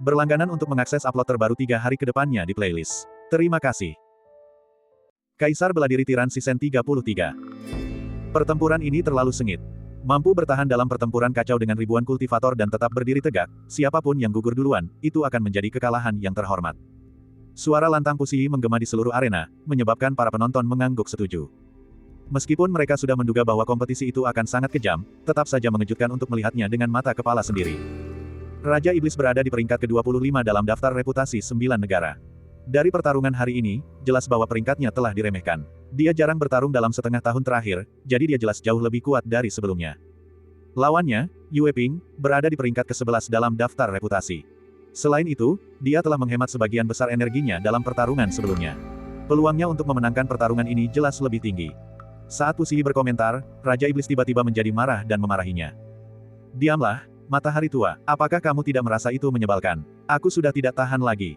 Berlangganan untuk mengakses upload terbaru 3 hari ke depannya di playlist. Terima kasih. Kaisar Beladiri Tiran Season 33. Pertempuran ini terlalu sengit. Mampu bertahan dalam pertempuran kacau dengan ribuan kultivator dan tetap berdiri tegak, siapapun yang gugur duluan, itu akan menjadi kekalahan yang terhormat. Suara lantang Pusiyi menggema di seluruh arena, menyebabkan para penonton mengangguk setuju. Meskipun mereka sudah menduga bahwa kompetisi itu akan sangat kejam, tetap saja mengejutkan untuk melihatnya dengan mata kepala sendiri. Raja Iblis berada di peringkat ke-25 dalam daftar reputasi 9 negara. Dari pertarungan hari ini, jelas bahwa peringkatnya telah diremehkan. Dia jarang bertarung dalam setengah tahun terakhir, jadi dia jelas jauh lebih kuat dari sebelumnya. Lawannya, Yue Ping, berada di peringkat ke-11 dalam daftar reputasi. Selain itu, dia telah menghemat sebagian besar energinya dalam pertarungan sebelumnya. Peluangnya untuk memenangkan pertarungan ini jelas lebih tinggi. Saat Pusiyi berkomentar, Raja Iblis tiba-tiba menjadi marah dan memarahinya. Diamlah, matahari tua, apakah kamu tidak merasa itu menyebalkan? Aku sudah tidak tahan lagi.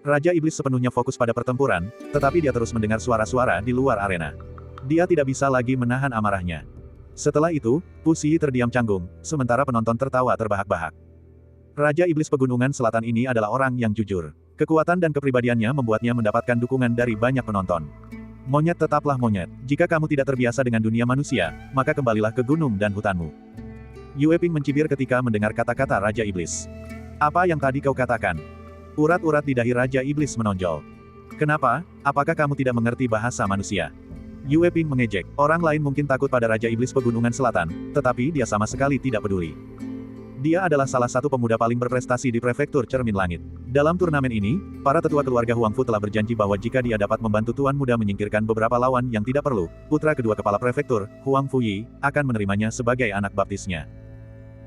Raja Iblis sepenuhnya fokus pada pertempuran, tetapi dia terus mendengar suara-suara di luar arena. Dia tidak bisa lagi menahan amarahnya. Setelah itu, Pusiyi terdiam canggung, sementara penonton tertawa terbahak-bahak. Raja Iblis Pegunungan Selatan ini adalah orang yang jujur. Kekuatan dan kepribadiannya membuatnya mendapatkan dukungan dari banyak penonton. Monyet tetaplah monyet. Jika kamu tidak terbiasa dengan dunia manusia, maka kembalilah ke gunung dan hutanmu. Yue Ping mencibir ketika mendengar kata-kata Raja Iblis. Apa yang tadi kau katakan? Urat-urat di dahi Raja Iblis menonjol. Kenapa? Apakah kamu tidak mengerti bahasa manusia? Yue Ping mengejek. Orang lain mungkin takut pada Raja Iblis Pegunungan Selatan, tetapi dia sama sekali tidak peduli. Dia adalah salah satu pemuda paling berprestasi di prefektur Cermin Langit. Dalam turnamen ini, para tetua keluarga Huangfu telah berjanji bahwa jika dia dapat membantu Tuan Muda menyingkirkan beberapa lawan yang tidak perlu, putra kedua kepala prefektur, Huang Fuyi, akan menerimanya sebagai anak baptisnya.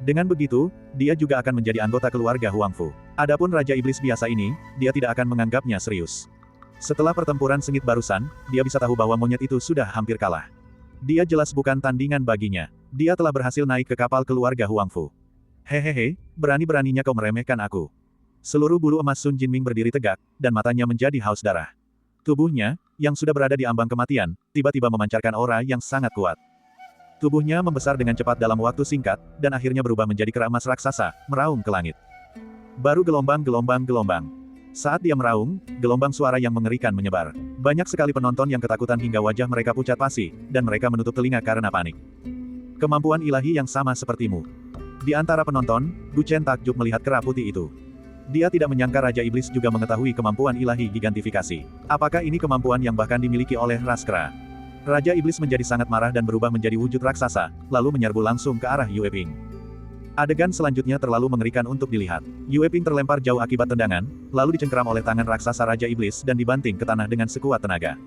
Dengan begitu, dia juga akan menjadi anggota keluarga Huangfu. Adapun Raja Iblis biasa ini, dia tidak akan menganggapnya serius. Setelah pertempuran sengit barusan, dia bisa tahu bahwa monyet itu sudah hampir kalah. Dia jelas bukan tandingan baginya. Dia telah berhasil naik ke kapal keluarga Huangfu. Hehehe, berani-beraninya kau meremehkan aku. Seluruh bulu emas Sun Jinming berdiri tegak, dan matanya menjadi haus darah. Tubuhnya, yang sudah berada di ambang kematian, tiba-tiba memancarkan aura yang sangat kuat. Tubuhnya membesar dengan cepat dalam waktu singkat, dan akhirnya berubah menjadi kera emas raksasa, meraung ke langit. Baru gelombang. Saat dia meraung, gelombang suara yang mengerikan menyebar. Banyak sekali penonton yang ketakutan hingga wajah mereka pucat pasi, dan mereka menutup telinga karena panik. Kemampuan ilahi yang sama sepertimu. Di antara penonton, Gu Chen takjub melihat kera putih itu. Dia tidak menyangka Raja Iblis juga mengetahui kemampuan ilahi gigantifikasi. Apakah ini kemampuan yang bahkan dimiliki oleh ras kera? Raja Iblis menjadi sangat marah dan berubah menjadi wujud raksasa, lalu menyerbu langsung ke arah Yue Ping. Adegan selanjutnya terlalu mengerikan untuk dilihat. Yue Ping terlempar jauh akibat tendangan, lalu dicengkeram oleh tangan raksasa Raja Iblis dan dibanting ke tanah dengan sekuat tenaga.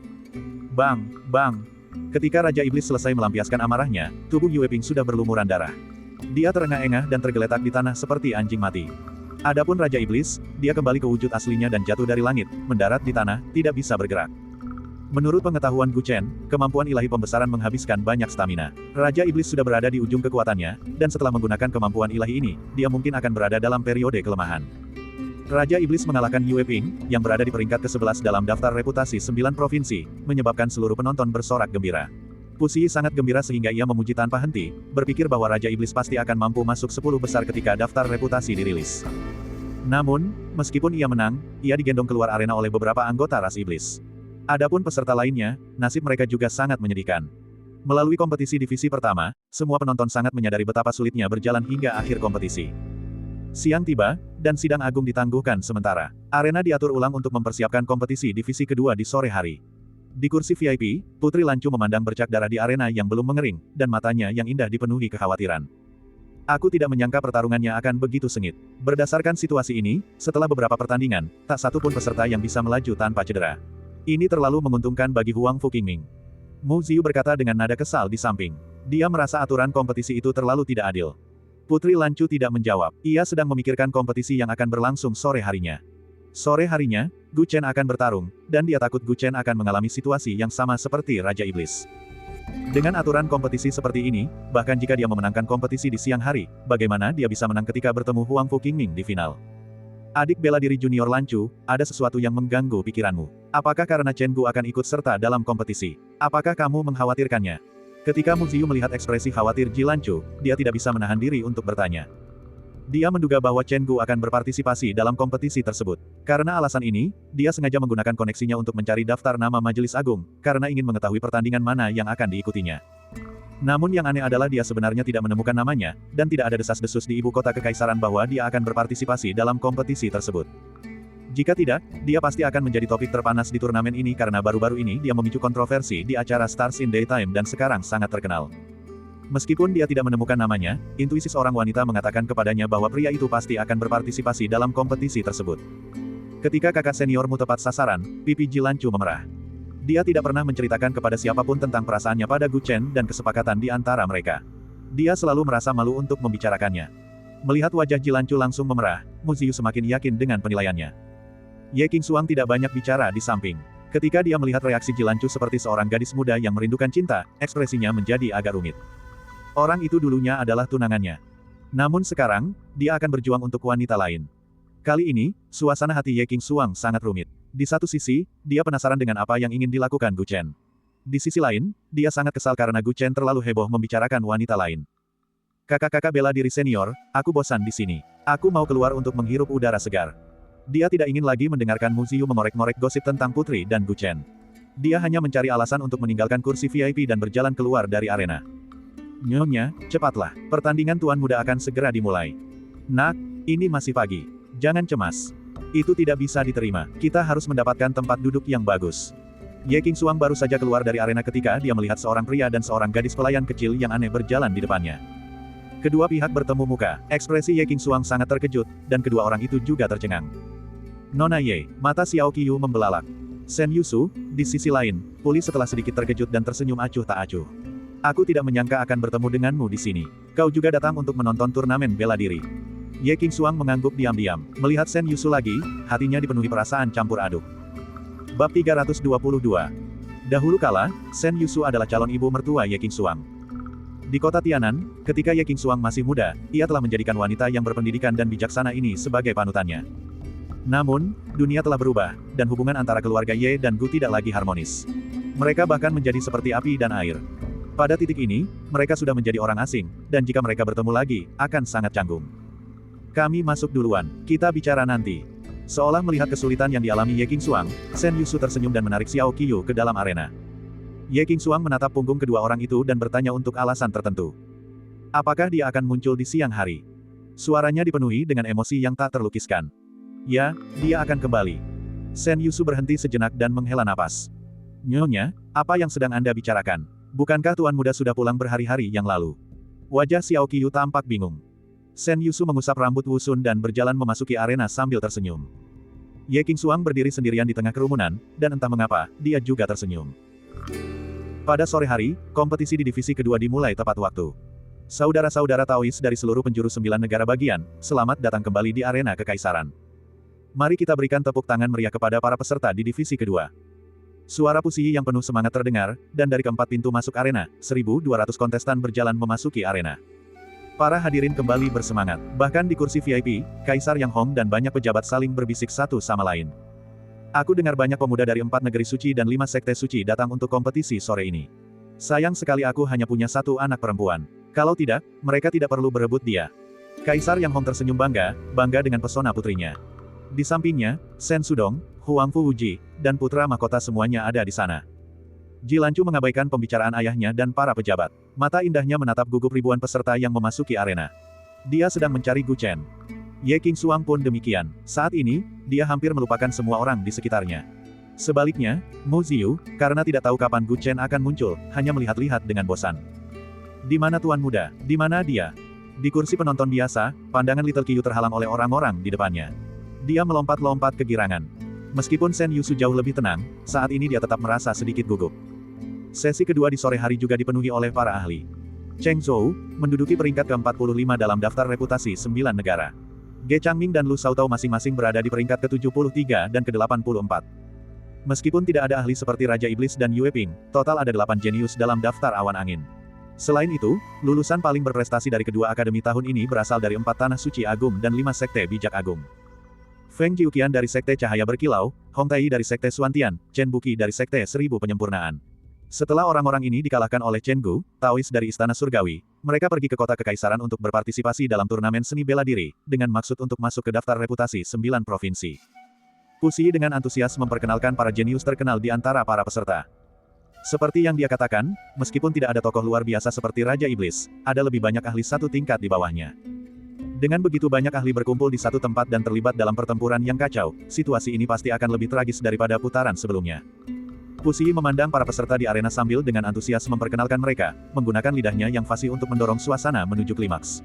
Bang, bang. Ketika Raja Iblis selesai melampiaskan amarahnya, tubuh Yue Ping sudah berlumuran darah. Dia terengah-engah dan tergeletak di tanah seperti anjing mati. Adapun Raja Iblis, dia kembali ke wujud aslinya dan jatuh dari langit, mendarat di tanah, tidak bisa bergerak. Menurut pengetahuan Gu Chen, kemampuan ilahi pembesaran menghabiskan banyak stamina. Raja Iblis sudah berada di ujung kekuatannya, dan setelah menggunakan kemampuan ilahi ini, dia mungkin akan berada dalam periode kelemahan. Raja Iblis mengalahkan Yue Ping, yang berada di peringkat ke-11 dalam daftar reputasi 9 provinsi, menyebabkan seluruh penonton bersorak gembira. Pusiyi sangat gembira sehingga ia memuji tanpa henti, berpikir bahwa Raja Iblis pasti akan mampu masuk 10 besar ketika daftar reputasi dirilis. Namun, meskipun ia menang, ia digendong keluar arena oleh beberapa anggota ras iblis. Adapun peserta lainnya, nasib mereka juga sangat menyedihkan. Melalui kompetisi divisi pertama, semua penonton sangat menyadari betapa sulitnya berjalan hingga akhir kompetisi. Siang tiba, dan sidang agung ditangguhkan sementara. Arena diatur ulang untuk mempersiapkan kompetisi divisi kedua di sore hari. Di kursi VIP, Putri Lancu memandang bercak darah di arena yang belum mengering, dan matanya yang indah dipenuhi kekhawatiran. Aku tidak menyangka pertarungannya akan begitu sengit. Berdasarkan situasi ini, setelah beberapa pertandingan, tak satu pun peserta yang bisa melaju tanpa cedera. Ini terlalu menguntungkan bagi Huang Fu Qingming. Mu Ziyu berkata dengan nada kesal di samping. Dia merasa aturan kompetisi itu terlalu tidak adil. Putri Lancu tidak menjawab. Ia sedang memikirkan kompetisi yang akan berlangsung sore harinya. Sore harinya, Gu Chen akan bertarung, dan dia takut Gu Chen akan mengalami situasi yang sama seperti Raja Iblis. Dengan aturan kompetisi seperti ini, bahkan jika dia memenangkan kompetisi di siang hari, bagaimana dia bisa menang ketika bertemu Huang Fu Qingming di final? Adik bela diri junior Lancu, ada sesuatu yang mengganggu pikiranmu. Apakah karena Chen Gu akan ikut serta dalam kompetisi? Apakah kamu mengkhawatirkannya? Ketika Mu Ziyu melihat ekspresi khawatir Ji Lancu, dia tidak bisa menahan diri untuk bertanya. Dia menduga bahwa Chen Gu akan berpartisipasi dalam kompetisi tersebut. Karena alasan ini, dia sengaja menggunakan koneksinya untuk mencari daftar nama Majelis Agung, karena ingin mengetahui pertandingan mana yang akan diikutinya. Namun yang aneh adalah dia sebenarnya tidak menemukan namanya, dan tidak ada desas-desus di ibu kota kekaisaran bahwa dia akan berpartisipasi dalam kompetisi tersebut. Jika tidak, dia pasti akan menjadi topik terpanas di turnamen ini karena baru-baru ini dia memicu kontroversi di acara Stars in Daytime dan sekarang sangat terkenal. Meskipun dia tidak menemukan namanya, intuisi seorang wanita mengatakan kepadanya bahwa pria itu pasti akan berpartisipasi dalam kompetisi tersebut. Ketika kakak seniormu tepat sasaran, pipi Jilanchu memerah. Dia tidak pernah menceritakan kepada siapapun tentang perasaannya pada Gu Chen dan kesepakatan di antara mereka. Dia selalu merasa malu untuk membicarakannya. Melihat wajah Jilanchu langsung memerah, Mu Ziyu semakin yakin dengan penilaiannya. Ye Qingxuang tidak banyak bicara di samping. Ketika dia melihat reaksi Jilanchu seperti seorang gadis muda yang merindukan cinta, ekspresinya menjadi agak rumit. Orang itu dulunya adalah tunangannya. Namun sekarang, dia akan berjuang untuk wanita lain. Kali ini, suasana hati Ye Qingxuang sangat rumit. Di satu sisi, dia penasaran dengan apa yang ingin dilakukan Gu Chen. Di sisi lain, dia sangat kesal karena Gu Chen terlalu heboh membicarakan wanita lain. Kakak-kakak bela diri senior, aku bosan di sini. Aku mau keluar untuk menghirup udara segar. Dia tidak ingin lagi mendengarkan Mu Ziyu memorek-morek gosip tentang Putri dan Gu Chen. Dia hanya mencari alasan untuk meninggalkan kursi VIP dan berjalan keluar dari arena. Nyonya, cepatlah, pertandingan tuan muda akan segera dimulai. Nak, ini masih pagi. Jangan cemas. Itu tidak bisa diterima, kita harus mendapatkan tempat duduk yang bagus. Ye Qingxuang baru saja keluar dari arena ketika dia melihat seorang pria dan seorang gadis pelayan kecil yang aneh berjalan di depannya. Kedua pihak bertemu muka, ekspresi Ye Qingxuang sangat terkejut, dan kedua orang itu juga tercengang. Nona Ye, mata Xiao Qiyu membelalak. Shen Yusu, di sisi lain, pulih setelah sedikit terkejut dan tersenyum acuh tak acuh. Aku tidak menyangka akan bertemu denganmu di sini. Kau juga datang untuk menonton turnamen bela diri. Ye Qingxuang mengangguk diam-diam. Melihat Shen Yusu lagi, hatinya dipenuhi perasaan campur aduk. Bab 322. Dahulu kala, Shen Yusu adalah calon ibu mertua Ye Qingxuang. Di kota Tianan, ketika Ye Qingxuang masih muda, ia telah menjadikan wanita yang berpendidikan dan bijaksana ini sebagai panutannya. Namun, dunia telah berubah, dan hubungan antara keluarga Ye dan Gu tidak lagi harmonis. Mereka bahkan menjadi seperti api dan air. Pada titik ini, mereka sudah menjadi orang asing, dan jika mereka bertemu lagi, akan sangat canggung. Kami masuk duluan, kita bicara nanti. Seolah melihat kesulitan yang dialami Ye Qingxuang, Shen Yusu tersenyum dan menarik Xiao Qiyu ke dalam arena. Ye Qingxuang menatap punggung kedua orang itu dan bertanya untuk alasan tertentu. Apakah dia akan muncul di siang hari? Suaranya dipenuhi dengan emosi yang tak terlukiskan. Ya, dia akan kembali. Shen Yusu berhenti sejenak dan menghela napas. Nyonya, apa yang sedang Anda bicarakan? Bukankah Tuan Muda sudah pulang berhari-hari yang lalu? Wajah Xiao Qiyu tampak bingung. Shen Yusu mengusap rambut Wusun dan berjalan memasuki arena sambil tersenyum. Ye Qingxuang berdiri sendirian di tengah kerumunan, dan entah mengapa, dia juga tersenyum. Pada sore hari, kompetisi di divisi kedua dimulai tepat waktu. Saudara-saudara Taois dari seluruh penjuru 9 negara bagian, selamat datang kembali di arena kekaisaran. Mari kita berikan tepuk tangan meriah kepada para peserta di divisi kedua. Suara puisi yang penuh semangat terdengar, dan dari keempat pintu masuk arena, 1.200 kontestan berjalan memasuki arena. Para hadirin kembali bersemangat. Bahkan di kursi VIP, Kaisar Yang Hong dan banyak pejabat saling berbisik satu sama lain. Aku dengar banyak pemuda dari 4 negeri suci dan 5 sekte suci datang untuk kompetisi sore ini. Sayang sekali aku hanya punya 1 anak perempuan. Kalau tidak, mereka tidak perlu berebut dia. Kaisar Yang Hong tersenyum bangga dengan pesona putrinya. Di sampingnya, Shen Sudong, Huang Fuji, dan putra mahkota semuanya ada di sana. Jilanchu mengabaikan pembicaraan ayahnya dan para pejabat. Mata indahnya menatap gugup ribuan peserta yang memasuki arena. Dia sedang mencari Gu Chen. Ye Qingxuang pun demikian. Saat ini, dia hampir melupakan semua orang di sekitarnya. Sebaliknya, Mu Ziyu, karena tidak tahu kapan Gu Chen akan muncul, hanya melihat-lihat dengan bosan. Di mana Tuan Muda? Di mana dia? Di kursi penonton biasa, pandangan Little Qiyu terhalang oleh orang-orang di depannya. Dia melompat-lompat kegirangan. Meskipun Shen Yusu jauh lebih tenang, saat ini dia tetap merasa sedikit gugup. Sesi kedua di sore hari juga dipenuhi oleh para ahli. Cheng Zhou, menduduki peringkat ke-45 dalam daftar reputasi 9 negara. Ge Changming dan Lu Shaotao masing-masing berada di peringkat ke-73 dan ke-84. Meskipun tidak ada ahli seperti Raja Iblis dan Yue Ping, total ada 8 jenius dalam daftar awan angin. Selain itu, lulusan paling berprestasi dari kedua akademi tahun ini berasal dari 4 tanah suci agung dan 5 sekte bijak agung. Feng Jiuqian dari Sekte Cahaya Berkilau, Hong Tai dari Sekte Suantian, Chen Buqi dari Sekte Seribu Penyempurnaan. Setelah orang-orang ini dikalahkan oleh Chen Gu, Taois dari Istana Surgawi, Mereka pergi ke kota kekaisaran untuk berpartisipasi dalam turnamen seni bela diri, dengan maksud untuk masuk ke daftar reputasi 9 provinsi. Pusi dengan antusias memperkenalkan para jenius terkenal di antara para peserta. Seperti yang dia katakan, meskipun tidak ada tokoh luar biasa seperti Raja Iblis, ada lebih banyak ahli satu tingkat di bawahnya. Dengan begitu banyak ahli berkumpul di satu tempat dan terlibat dalam pertempuran yang kacau, situasi ini pasti akan lebih tragis daripada putaran sebelumnya. Pusi memandang para peserta di arena sambil dengan antusias memperkenalkan mereka, menggunakan lidahnya yang fasih untuk mendorong suasana menuju klimaks.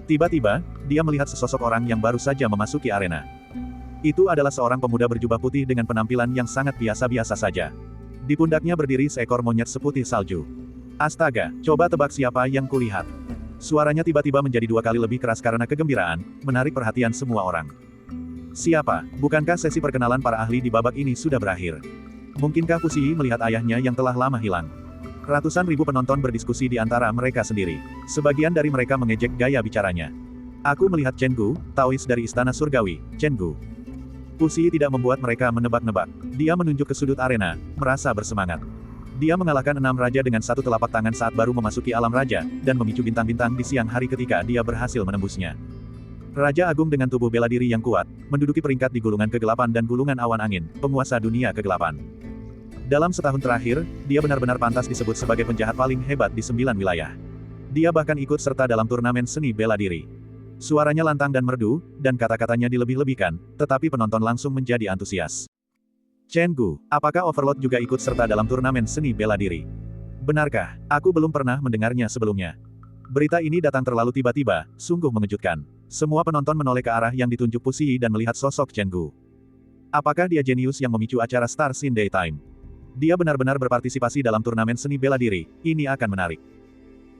Tiba-tiba, dia melihat sesosok orang yang baru saja memasuki arena. Itu adalah seorang pemuda berjubah putih dengan penampilan yang sangat biasa-biasa saja. Di pundaknya berdiri seekor monyet seputih salju. Astaga, coba tebak siapa yang kulihat. Suaranya tiba-tiba menjadi 2 kali lebih keras karena kegembiraan, menarik perhatian semua orang. Siapa? Bukankah sesi perkenalan para ahli di babak ini sudah berakhir? Mungkinkah Pusi melihat ayahnya yang telah lama hilang? Ratusan ribu penonton berdiskusi di antara mereka sendiri. Sebagian dari mereka mengejek gaya bicaranya. Aku melihat Chen Gu, Taois dari Istana Surgawi, Chen Gu. Pusi tidak membuat mereka menebak-nebak. Dia menunjuk ke sudut arena, merasa bersemangat. Dia mengalahkan 6 raja dengan satu telapak tangan saat baru memasuki alam raja, dan memicu bintang-bintang di siang hari ketika dia berhasil menembusnya. Raja Agung dengan tubuh bela diri yang kuat, menduduki peringkat di gulungan kegelapan dan gulungan awan angin, penguasa dunia kegelapan. Dalam setahun terakhir, dia benar-benar pantas disebut sebagai penjahat paling hebat di 9 wilayah. Dia bahkan ikut serta dalam turnamen seni bela diri. Suaranya lantang dan merdu, dan kata-katanya dilebih-lebihkan, tetapi penonton langsung menjadi antusias. Chen Gu, apakah Overlord juga ikut serta dalam turnamen seni bela diri? Benarkah? Aku belum pernah mendengarnya sebelumnya. Berita ini datang terlalu tiba-tiba, sungguh mengejutkan. Semua penonton menoleh ke arah yang ditunjuk Pusi dan melihat sosok Chen Gu. Apakah dia jenius yang memicu acara Stars in Daytime? Dia benar-benar berpartisipasi dalam turnamen seni bela diri, ini akan menarik.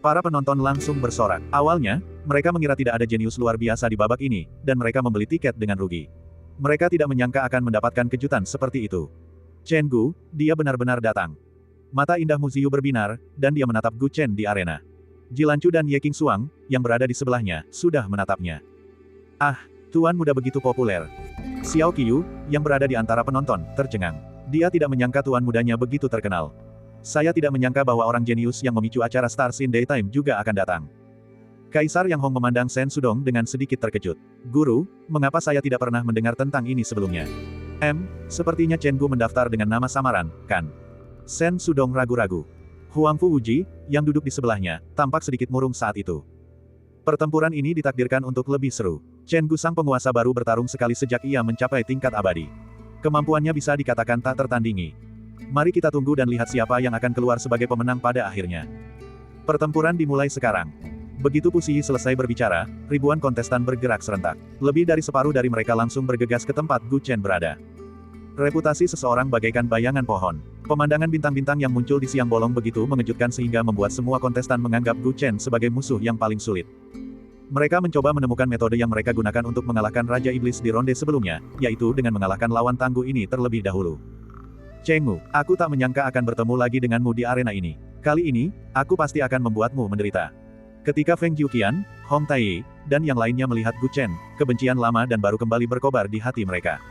Para penonton langsung bersorak. Awalnya, mereka mengira tidak ada jenius luar biasa di babak ini, dan mereka membeli tiket dengan rugi. Mereka tidak menyangka akan mendapatkan kejutan seperti itu. Chen Gu, dia benar-benar datang. Mata indah Mu Ziyu berbinar, dan dia menatap Gu Chen di arena. Jilanchu dan Ye Qingxuang, yang berada di sebelahnya, sudah menatapnya. Ah, tuan muda begitu populer. Xiao Qiyu, yang berada di antara penonton, tercengang. Dia tidak menyangka tuan mudanya begitu terkenal. Saya tidak menyangka bahwa orang jenius yang memicu acara Stars in Daytime juga akan datang. Kaisar Yang Hong memandang Shen Sudong dengan sedikit terkejut. Guru, mengapa saya tidak pernah mendengar tentang ini sebelumnya? Sepertinya Chen Gu mendaftar dengan nama samaran, kan? Shen Sudong ragu-ragu. Huang Fu Wuji, yang duduk di sebelahnya, tampak sedikit murung saat itu. Pertempuran ini ditakdirkan untuk lebih seru. Chen Gu sang penguasa baru bertarung sekali sejak ia mencapai tingkat abadi. Kemampuannya bisa dikatakan tak tertandingi. Mari kita tunggu dan lihat siapa yang akan keluar sebagai pemenang pada akhirnya. Pertempuran dimulai sekarang. Begitu Pusi selesai berbicara, ribuan kontestan bergerak serentak. Lebih dari separuh dari mereka langsung bergegas ke tempat Gu Chen berada. Reputasi seseorang bagaikan bayangan pohon. Pemandangan bintang-bintang yang muncul di siang bolong begitu mengejutkan sehingga membuat semua kontestan menganggap Gu Chen sebagai musuh yang paling sulit. Mereka mencoba menemukan metode yang mereka gunakan untuk mengalahkan Raja Iblis di ronde sebelumnya, yaitu dengan mengalahkan lawan tangguh ini terlebih dahulu. Cheng Wu, aku tak menyangka akan bertemu lagi denganmu di arena ini. Kali ini, aku pasti akan membuatmu menderita. Ketika Feng Jiuqian, Hong Taiyi, dan yang lainnya melihat Gu Chen, kebencian lama dan baru kembali berkobar di hati mereka.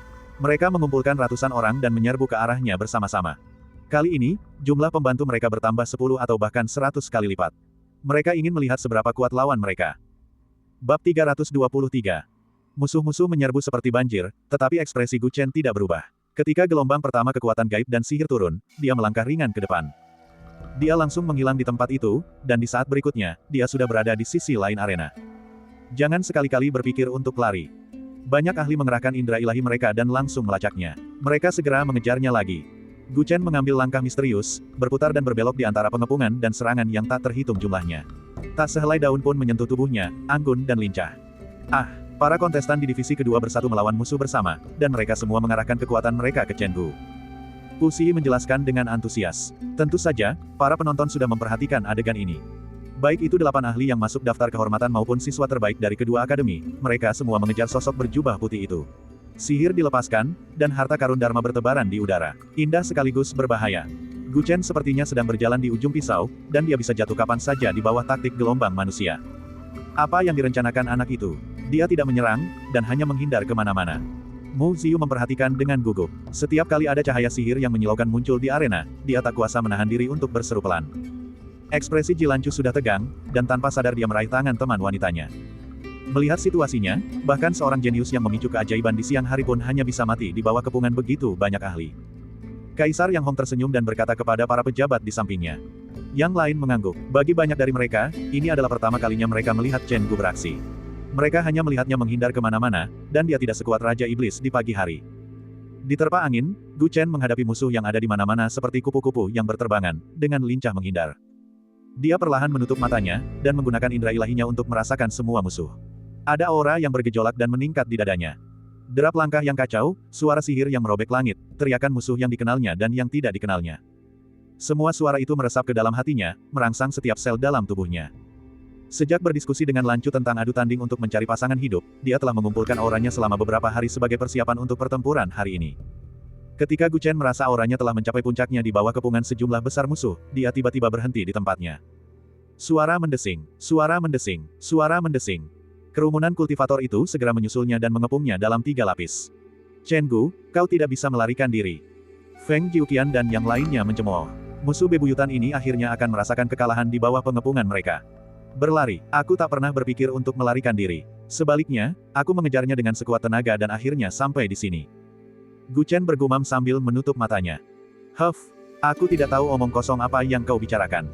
Mereka mengumpulkan ratusan orang dan menyerbu ke arahnya bersama-sama. Kali ini, jumlah pembantu mereka bertambah 10 atau bahkan 100 kali lipat. Mereka ingin melihat seberapa kuat lawan mereka. Bab 323. Musuh-musuh menyerbu seperti banjir, tetapi ekspresi Gu Chen tidak berubah. Ketika gelombang pertama kekuatan gaib dan sihir turun, dia melangkah ringan ke depan. Dia langsung menghilang di tempat itu, dan di saat berikutnya, dia sudah berada di sisi lain arena. Jangan sekali-kali berpikir untuk lari. Banyak ahli mengerahkan indera ilahi mereka dan langsung melacaknya. Mereka segera mengejarnya lagi. Gu Chen mengambil langkah misterius, berputar dan berbelok di antara pengepungan dan serangan yang tak terhitung jumlahnya. Tak sehelai daun pun menyentuh tubuhnya, anggun dan lincah. Para kontestan di divisi kedua bersatu melawan musuh bersama, dan mereka semua mengarahkan kekuatan mereka ke Chen Gu. Pusi menjelaskan dengan antusias. Tentu saja, para penonton sudah memperhatikan adegan ini. Baik itu 8 ahli yang masuk daftar kehormatan maupun siswa terbaik dari kedua akademi, mereka semua mengejar sosok berjubah putih itu. Sihir dilepaskan, dan harta karun Dharma bertebaran di udara. Indah sekaligus berbahaya. Gu Chen sepertinya sedang berjalan di ujung pisau, dan dia bisa jatuh kapan saja di bawah taktik gelombang manusia. Apa yang direncanakan anak itu? Dia tidak menyerang, dan hanya menghindar kemana-mana. Mu Ziyu memperhatikan dengan gugup. Setiap kali ada cahaya sihir yang menyilaukan muncul di arena, dia tak kuasa menahan diri untuk berseru pelan. Ekspresi Jilanchu sudah tegang, dan tanpa sadar dia meraih tangan teman wanitanya. Melihat situasinya, bahkan seorang jenius yang memicu keajaiban di siang hari pun hanya bisa mati di bawah kepungan begitu banyak ahli. Kaisar Yang Hong tersenyum dan berkata kepada para pejabat di sampingnya. Yang lain mengangguk. Bagi banyak dari mereka, ini adalah pertama kalinya mereka melihat Chen Gu beraksi. Mereka hanya melihatnya menghindar kemana-mana, dan dia tidak sekuat Raja Iblis di pagi hari. Diterpa angin, Gu Chen menghadapi musuh yang ada di mana-mana seperti kupu-kupu yang berterbangan, dengan lincah menghindar. Dia perlahan menutup matanya, dan menggunakan indera ilahinya untuk merasakan semua musuh. Ada aura yang bergejolak dan meningkat di dadanya. Derap langkah yang kacau, suara sihir yang merobek langit, teriakan musuh yang dikenalnya dan yang tidak dikenalnya. Semua suara itu meresap ke dalam hatinya, merangsang setiap sel dalam tubuhnya. Sejak berdiskusi dengan Lancu tentang adu tanding untuk mencari pasangan hidup, dia telah mengumpulkan auranya selama beberapa hari sebagai persiapan untuk pertempuran hari ini. Ketika Gu Chen merasa auranya telah mencapai puncaknya di bawah kepungan sejumlah besar musuh, dia tiba-tiba berhenti di tempatnya. Suara mendesing, suara mendesing, suara mendesing. Kerumunan kultivator itu segera menyusulnya dan mengepungnya dalam 3 lapis. Chen Gu, kau tidak bisa melarikan diri. Feng Jiuqian dan yang lainnya mencemooh. Musuh bebuyutan ini akhirnya akan merasakan kekalahan di bawah pengepungan mereka. Berlari, aku tak pernah berpikir untuk melarikan diri. Sebaliknya, aku mengejarnya dengan sekuat tenaga dan akhirnya sampai di sini. Gu Chen bergumam sambil menutup matanya. Huff, aku tidak tahu omong kosong apa yang kau bicarakan.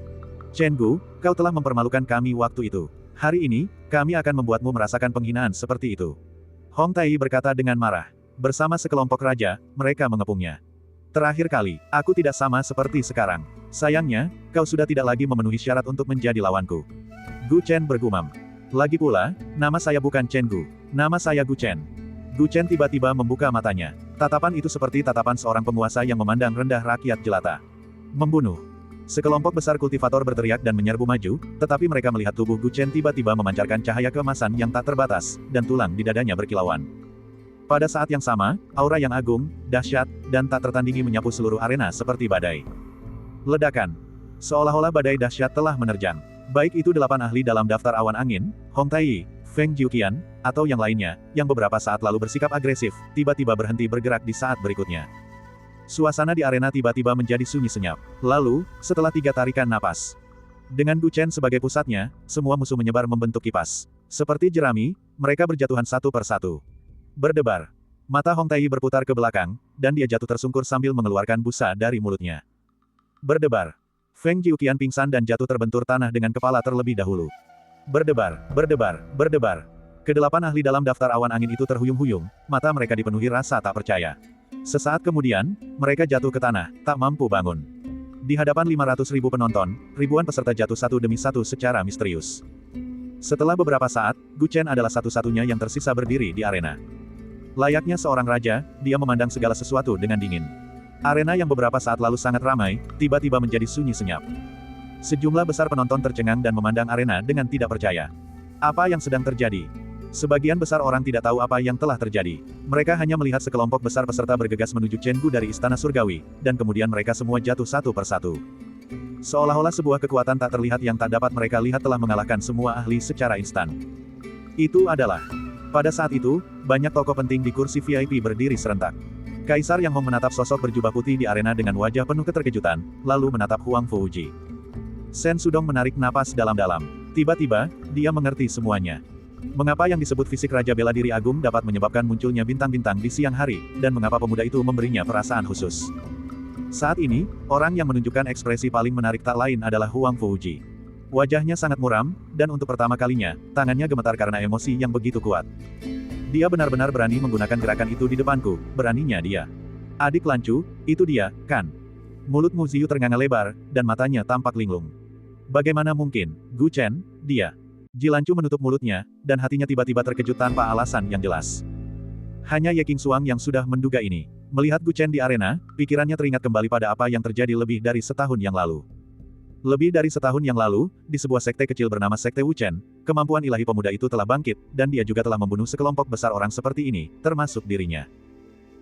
Chen Gu, kau telah mempermalukan kami waktu itu. Hari ini, kami akan membuatmu merasakan penghinaan seperti itu. Hong Tai berkata dengan marah. Bersama sekelompok raja, mereka mengepungnya. Terakhir kali, aku tidak sama seperti sekarang. Sayangnya, kau sudah tidak lagi memenuhi syarat untuk menjadi lawanku. Gu Chen bergumam. Lagi pula, nama saya bukan Chen Gu. Nama saya Gu Chen. Gu Chen tiba-tiba membuka matanya. Tatapan itu seperti tatapan seorang penguasa yang memandang rendah rakyat jelata. Membunuh. Sekelompok besar kultivator berteriak dan menyerbu maju, tetapi mereka melihat tubuh Gu Chen tiba-tiba memancarkan cahaya keemasan yang tak terbatas, dan tulang di dadanya berkilauan. Pada saat yang sama, aura yang agung, dahsyat, dan tak tertandingi menyapu seluruh arena seperti badai. Ledakan. Seolah-olah badai dahsyat telah menerjang. Baik itu 8 ahli dalam daftar awan angin, Hong Tai, Feng Jiuqian, atau yang lainnya, yang beberapa saat lalu bersikap agresif, tiba-tiba berhenti bergerak di saat berikutnya. Suasana di arena tiba-tiba menjadi sunyi senyap. Lalu, setelah 3 tarikan napas. Dengan Gu Chen sebagai pusatnya, semua musuh menyebar membentuk kipas. Seperti jerami, mereka berjatuhan satu per satu. Berdebar. Mata Hong Tai berputar ke belakang, dan dia jatuh tersungkur sambil mengeluarkan busa dari mulutnya. Berdebar. Feng Jiuqian pingsan dan jatuh terbentur tanah dengan kepala terlebih dahulu. Berdebar, berdebar, berdebar. Kedelapan ahli dalam daftar awan angin itu terhuyung-huyung, mata mereka dipenuhi rasa tak percaya. Sesaat kemudian, mereka jatuh ke tanah, tak mampu bangun. Di hadapan 500.000 penonton, ribuan peserta jatuh satu demi satu secara misterius. Setelah beberapa saat, Gu Chen adalah satu-satunya yang tersisa berdiri di arena. Layaknya seorang raja, dia memandang segala sesuatu dengan dingin. Arena yang beberapa saat lalu sangat ramai, tiba-tiba menjadi sunyi senyap. Sejumlah besar penonton tercengang dan memandang arena dengan tidak percaya. Apa yang sedang terjadi? Sebagian besar orang tidak tahu apa yang telah terjadi. Mereka hanya melihat sekelompok besar peserta bergegas menuju Chen Gu dari Istana Surgawi, dan kemudian mereka semua jatuh satu per satu. Seolah-olah sebuah kekuatan tak terlihat yang tak dapat mereka lihat telah mengalahkan semua ahli secara instan. Itu adalah. Pada saat itu, banyak tokoh penting di kursi VIP berdiri serentak. Kaisar Yang Hong menatap sosok berjubah putih di arena dengan wajah penuh keterkejutan, lalu menatap Huang Fuji. Sen Sudong menarik napas dalam-dalam. Tiba-tiba, dia mengerti semuanya. Mengapa yang disebut fisik Raja Bela Diri Agung dapat menyebabkan munculnya bintang-bintang di siang hari, dan mengapa pemuda itu memberinya perasaan khusus. Saat ini, orang yang menunjukkan ekspresi paling menarik tak lain adalah Huang Fuji. Wajahnya sangat muram, dan untuk pertama kalinya, tangannya gemetar karena emosi yang begitu kuat. Dia benar-benar berani menggunakan gerakan itu di depanku, beraninya dia. Adik Lancu, itu dia, kan? Mulut Mu Ziyu ternganga lebar, dan matanya tampak linglung. Bagaimana mungkin, Gu Chen, dia? Ji Lancu menutup mulutnya, dan hatinya tiba-tiba terkejut tanpa alasan yang jelas. Hanya Ye Qingxuang yang sudah menduga ini. Melihat Gu Chen di arena, pikirannya teringat kembali pada apa yang terjadi lebih dari setahun yang lalu. Lebih dari setahun yang lalu, di sebuah sekte kecil bernama Sekte Wuchen, kemampuan ilahi pemuda itu telah bangkit, dan dia juga telah membunuh sekelompok besar orang seperti ini, termasuk dirinya.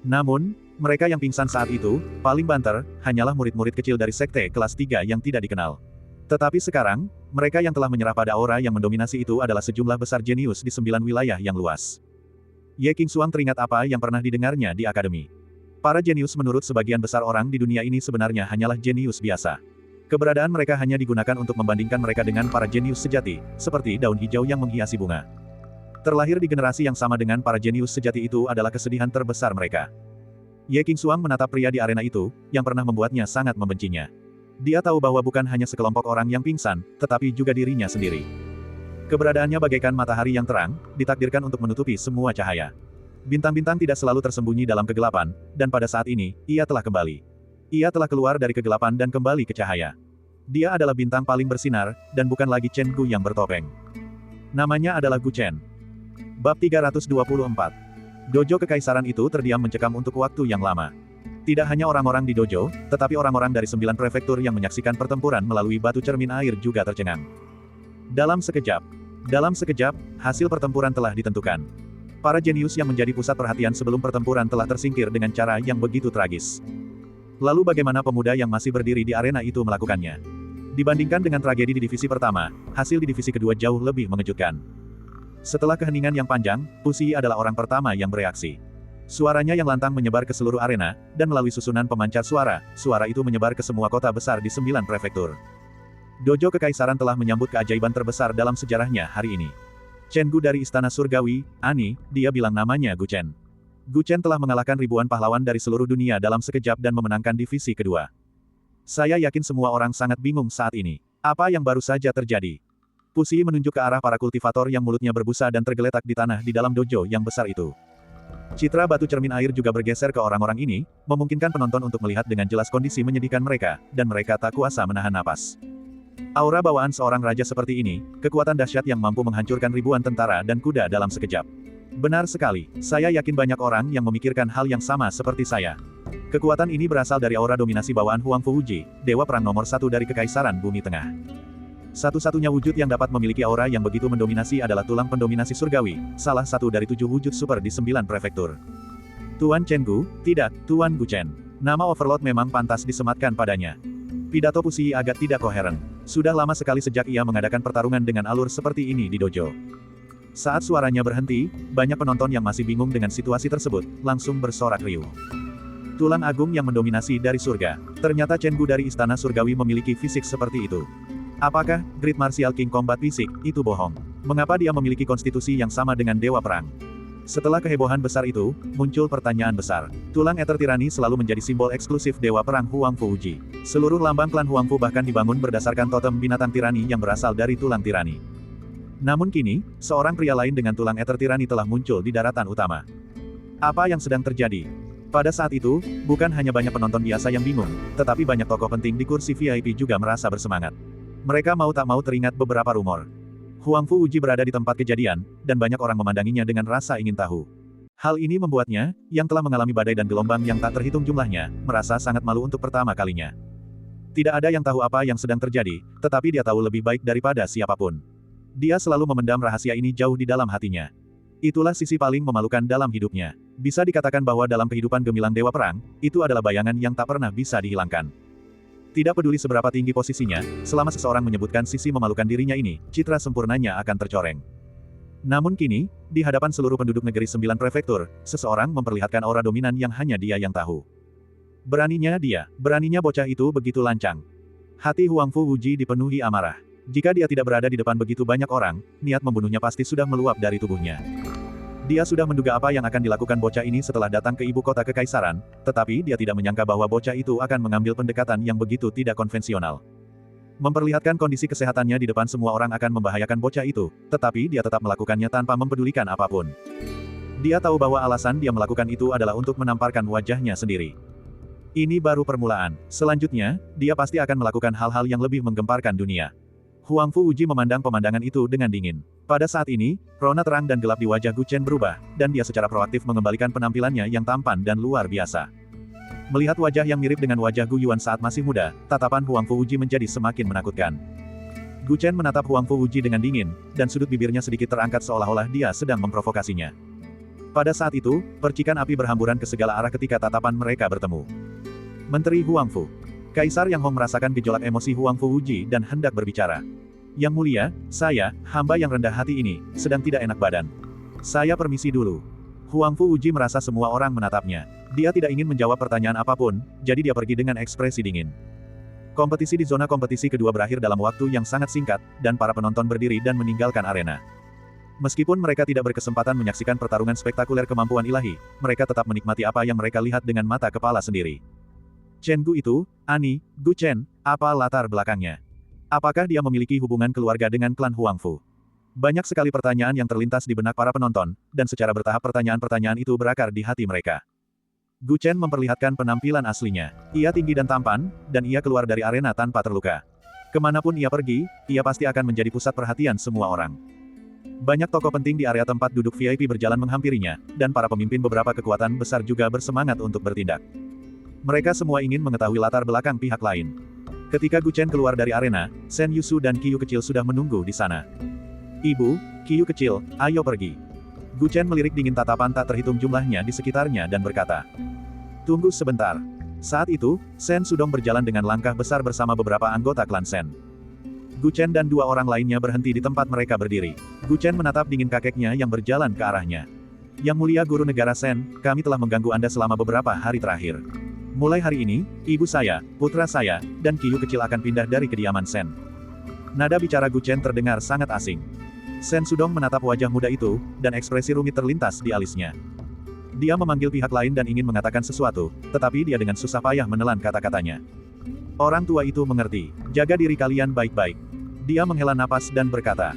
Namun, mereka yang pingsan saat itu, paling banter, hanyalah murid-murid kecil dari Sekte kelas 3 yang tidak dikenal. Tetapi sekarang, mereka yang telah menyerah pada aura yang mendominasi itu adalah sejumlah besar jenius di 9 wilayah yang luas. Ye Qingxuang teringat apa yang pernah didengarnya di akademi. Para jenius menurut sebagian besar orang di dunia ini sebenarnya hanyalah jenius biasa. Keberadaan mereka hanya digunakan untuk membandingkan mereka dengan para jenius sejati, seperti daun hijau yang menghiasi bunga. Terlahir di generasi yang sama dengan para jenius sejati itu adalah kesedihan terbesar mereka. Ye Qingxuang menatap pria di arena itu, yang pernah membuatnya sangat membencinya. Dia tahu bahwa bukan hanya sekelompok orang yang pingsan, tetapi juga dirinya sendiri. Keberadaannya bagaikan matahari yang terang, ditakdirkan untuk menutupi semua cahaya. Bintang-bintang tidak selalu tersembunyi dalam kegelapan, dan pada saat ini, ia telah kembali. Ia telah keluar dari kegelapan dan kembali ke cahaya. Dia adalah bintang paling bersinar, dan bukan lagi Chen Gu yang bertopeng. Namanya adalah Gu Chen. Bab 324. Dojo kekaisaran itu terdiam mencekam untuk waktu yang lama. Tidak hanya orang-orang di dojo, tetapi orang-orang dari 9 prefektur yang menyaksikan pertempuran melalui batu cermin air juga tercengang. Dalam sekejap, hasil pertempuran telah ditentukan. Para jenius yang menjadi pusat perhatian sebelum pertempuran telah tersingkir dengan cara yang begitu tragis. Lalu bagaimana pemuda yang masih berdiri di arena itu melakukannya? Dibandingkan dengan tragedi di divisi pertama, hasil di divisi kedua jauh lebih mengejutkan. Setelah keheningan yang panjang, Pusi adalah orang pertama yang bereaksi. Suaranya yang lantang menyebar ke seluruh arena, dan melalui susunan pemancar suara, suara itu menyebar ke semua kota besar di 9 prefektur. Dojo kekaisaran telah menyambut keajaiban terbesar dalam sejarahnya hari ini. Chen Gu dari Istana Surgawi, Ani, dia bilang namanya Gu Chen. Gu Chen telah mengalahkan ribuan pahlawan dari seluruh dunia dalam sekejap dan memenangkan divisi kedua. Saya yakin semua orang sangat bingung saat ini. Apa yang baru saja terjadi? Pusi menunjuk ke arah para kultivator yang mulutnya berbusa dan tergeletak di tanah di dalam dojo yang besar itu. Citra batu cermin air juga bergeser ke orang-orang ini, memungkinkan penonton untuk melihat dengan jelas kondisi menyedihkan mereka, dan mereka tak kuasa menahan napas. Aura bawaan seorang raja seperti ini, kekuatan dahsyat yang mampu menghancurkan ribuan tentara dan kuda dalam sekejap. Benar sekali, saya yakin banyak orang yang memikirkan hal yang sama seperti saya. Kekuatan ini berasal dari aura dominasi bawaan Huangfu Wuji, dewa perang nomor 1 dari Kekaisaran Bumi Tengah. Satu-satunya wujud yang dapat memiliki aura yang begitu mendominasi adalah tulang pendominasi surgawi, salah satu dari 7 wujud super di 9 prefektur. Tuan Chen Gu, tidak, Tuan Gu Chen. Nama Overlord memang pantas disematkan padanya. Pidato Pusi agak tidak koheren. Sudah lama sekali sejak ia mengadakan pertarungan dengan alur seperti ini di dojo. Saat suaranya berhenti, banyak penonton yang masih bingung dengan situasi tersebut, langsung bersorak riuh. Tulang agung yang mendominasi dari surga. Ternyata Chen Gu dari Istana Surgawi memiliki fisik seperti itu. Apakah Great Martial King Combat fisik itu bohong? Mengapa dia memiliki konstitusi yang sama dengan Dewa Perang? Setelah kehebohan besar itu, muncul pertanyaan besar. Tulang Ether Tirani selalu menjadi simbol eksklusif Dewa Perang Huangfu Wuji. Seluruh lambang klan Huangfu bahkan dibangun berdasarkan totem binatang tirani yang berasal dari tulang tirani. Namun kini, seorang pria lain dengan tulang Ether Tirani telah muncul di daratan utama. Apa yang sedang terjadi? Pada saat itu, bukan hanya banyak penonton biasa yang bingung, tetapi banyak tokoh penting di kursi VIP juga merasa bersemangat. Mereka mau tak mau teringat beberapa rumor. Huangfu Wuji berada di tempat kejadian, dan banyak orang memandanginya dengan rasa ingin tahu. Hal ini membuatnya, yang telah mengalami badai dan gelombang yang tak terhitung jumlahnya, merasa sangat malu untuk pertama kalinya. Tidak ada yang tahu apa yang sedang terjadi, tetapi dia tahu lebih baik daripada siapapun. Dia selalu memendam rahasia ini jauh di dalam hatinya. Itulah sisi paling memalukan dalam hidupnya. Bisa dikatakan bahwa dalam kehidupan gemilang Dewa Perang, itu adalah bayangan yang tak pernah bisa dihilangkan. Tidak peduli seberapa tinggi posisinya, selama seseorang menyebutkan sisi memalukan dirinya ini, citra sempurnanya akan tercoreng. Namun kini, di hadapan seluruh penduduk negeri 9 prefektur, seseorang memperlihatkan aura dominan yang hanya dia yang tahu. Beraninya bocah itu begitu lancang. Hati Huangfu Wuji dipenuhi amarah. Jika dia tidak berada di depan begitu banyak orang, niat membunuhnya pasti sudah meluap dari tubuhnya. Dia sudah menduga apa yang akan dilakukan bocah ini setelah datang ke ibu kota kekaisaran, tetapi dia tidak menyangka bahwa bocah itu akan mengambil pendekatan yang begitu tidak konvensional. Memperlihatkan kondisi kesehatannya di depan semua orang akan membahayakan bocah itu, tetapi dia tetap melakukannya tanpa mempedulikan apapun. Dia tahu bahwa alasan dia melakukan itu adalah untuk menamparkan wajahnya sendiri. Ini baru permulaan. Selanjutnya, dia pasti akan melakukan hal-hal yang lebih menggemparkan dunia. Huangfu Wuji memandang pemandangan itu dengan dingin. Pada saat ini, rona terang dan gelap di wajah Gu Chen berubah, dan dia secara proaktif mengembalikan penampilannya yang tampan dan luar biasa. Melihat wajah yang mirip dengan wajah Gu Yuan saat masih muda, tatapan Huangfu Wuji menjadi semakin menakutkan. Gu Chen menatap Huangfu Wuji dengan dingin, dan sudut bibirnya sedikit terangkat seolah-olah dia sedang memprovokasinya. Pada saat itu, percikan api berhamburan ke segala arah ketika tatapan mereka bertemu. Menteri Huangfu. Kaisar Yang Hong merasakan gejolak emosi Huangfu Wuji dan hendak berbicara. Yang mulia, saya, hamba yang rendah hati ini, sedang tidak enak badan. Saya permisi dulu. Huangfu Wuji merasa semua orang menatapnya. Dia tidak ingin menjawab pertanyaan apapun, jadi dia pergi dengan ekspresi dingin. Kompetisi di zona kompetisi kedua berakhir dalam waktu yang sangat singkat, dan para penonton berdiri dan meninggalkan arena. Meskipun mereka tidak berkesempatan menyaksikan pertarungan spektakuler kemampuan ilahi, mereka tetap menikmati apa yang mereka lihat dengan mata kepala sendiri. Chen Gu itu, Ani, Gu Chen, apa latar belakangnya? Apakah dia memiliki hubungan keluarga dengan klan Huangfu? Banyak sekali pertanyaan yang terlintas di benak para penonton, dan secara bertahap pertanyaan-pertanyaan itu berakar di hati mereka. Gu Chen memperlihatkan penampilan aslinya. Ia tinggi dan tampan, dan ia keluar dari arena tanpa terluka. Kemanapun ia pergi, ia pasti akan menjadi pusat perhatian semua orang. Banyak tokoh penting di area tempat duduk VIP berjalan menghampirinya, dan para pemimpin beberapa kekuatan besar juga bersemangat untuk bertindak. Mereka semua ingin mengetahui latar belakang pihak lain. Ketika Gu Chen keluar dari arena, Shen Yusu dan Qiyu kecil sudah menunggu di sana. Ibu, Qiyu kecil, ayo pergi. Gu Chen melirik dingin tatapan tak terhitung jumlahnya di sekitarnya dan berkata, "Tunggu sebentar." Saat itu, Shen Sudong berjalan dengan langkah besar bersama beberapa anggota klan Shen. Gu Chen dan dua orang lainnya berhenti di tempat mereka berdiri. Gu Chen menatap dingin kakeknya yang berjalan ke arahnya. "Yang mulia guru negara Shen, kami telah mengganggu Anda selama beberapa hari terakhir. Mulai hari ini, ibu saya, putra saya, dan Qiyu kecil akan pindah dari kediaman Shen." Nada bicara Gu Chen terdengar sangat asing. Shen Sudong menatap wajah muda itu, dan ekspresi rumit terlintas di alisnya. Dia memanggil pihak lain dan ingin mengatakan sesuatu, tetapi dia dengan susah payah menelan kata-katanya. Orang tua itu mengerti. Jaga diri kalian baik-baik. Dia menghela napas dan berkata.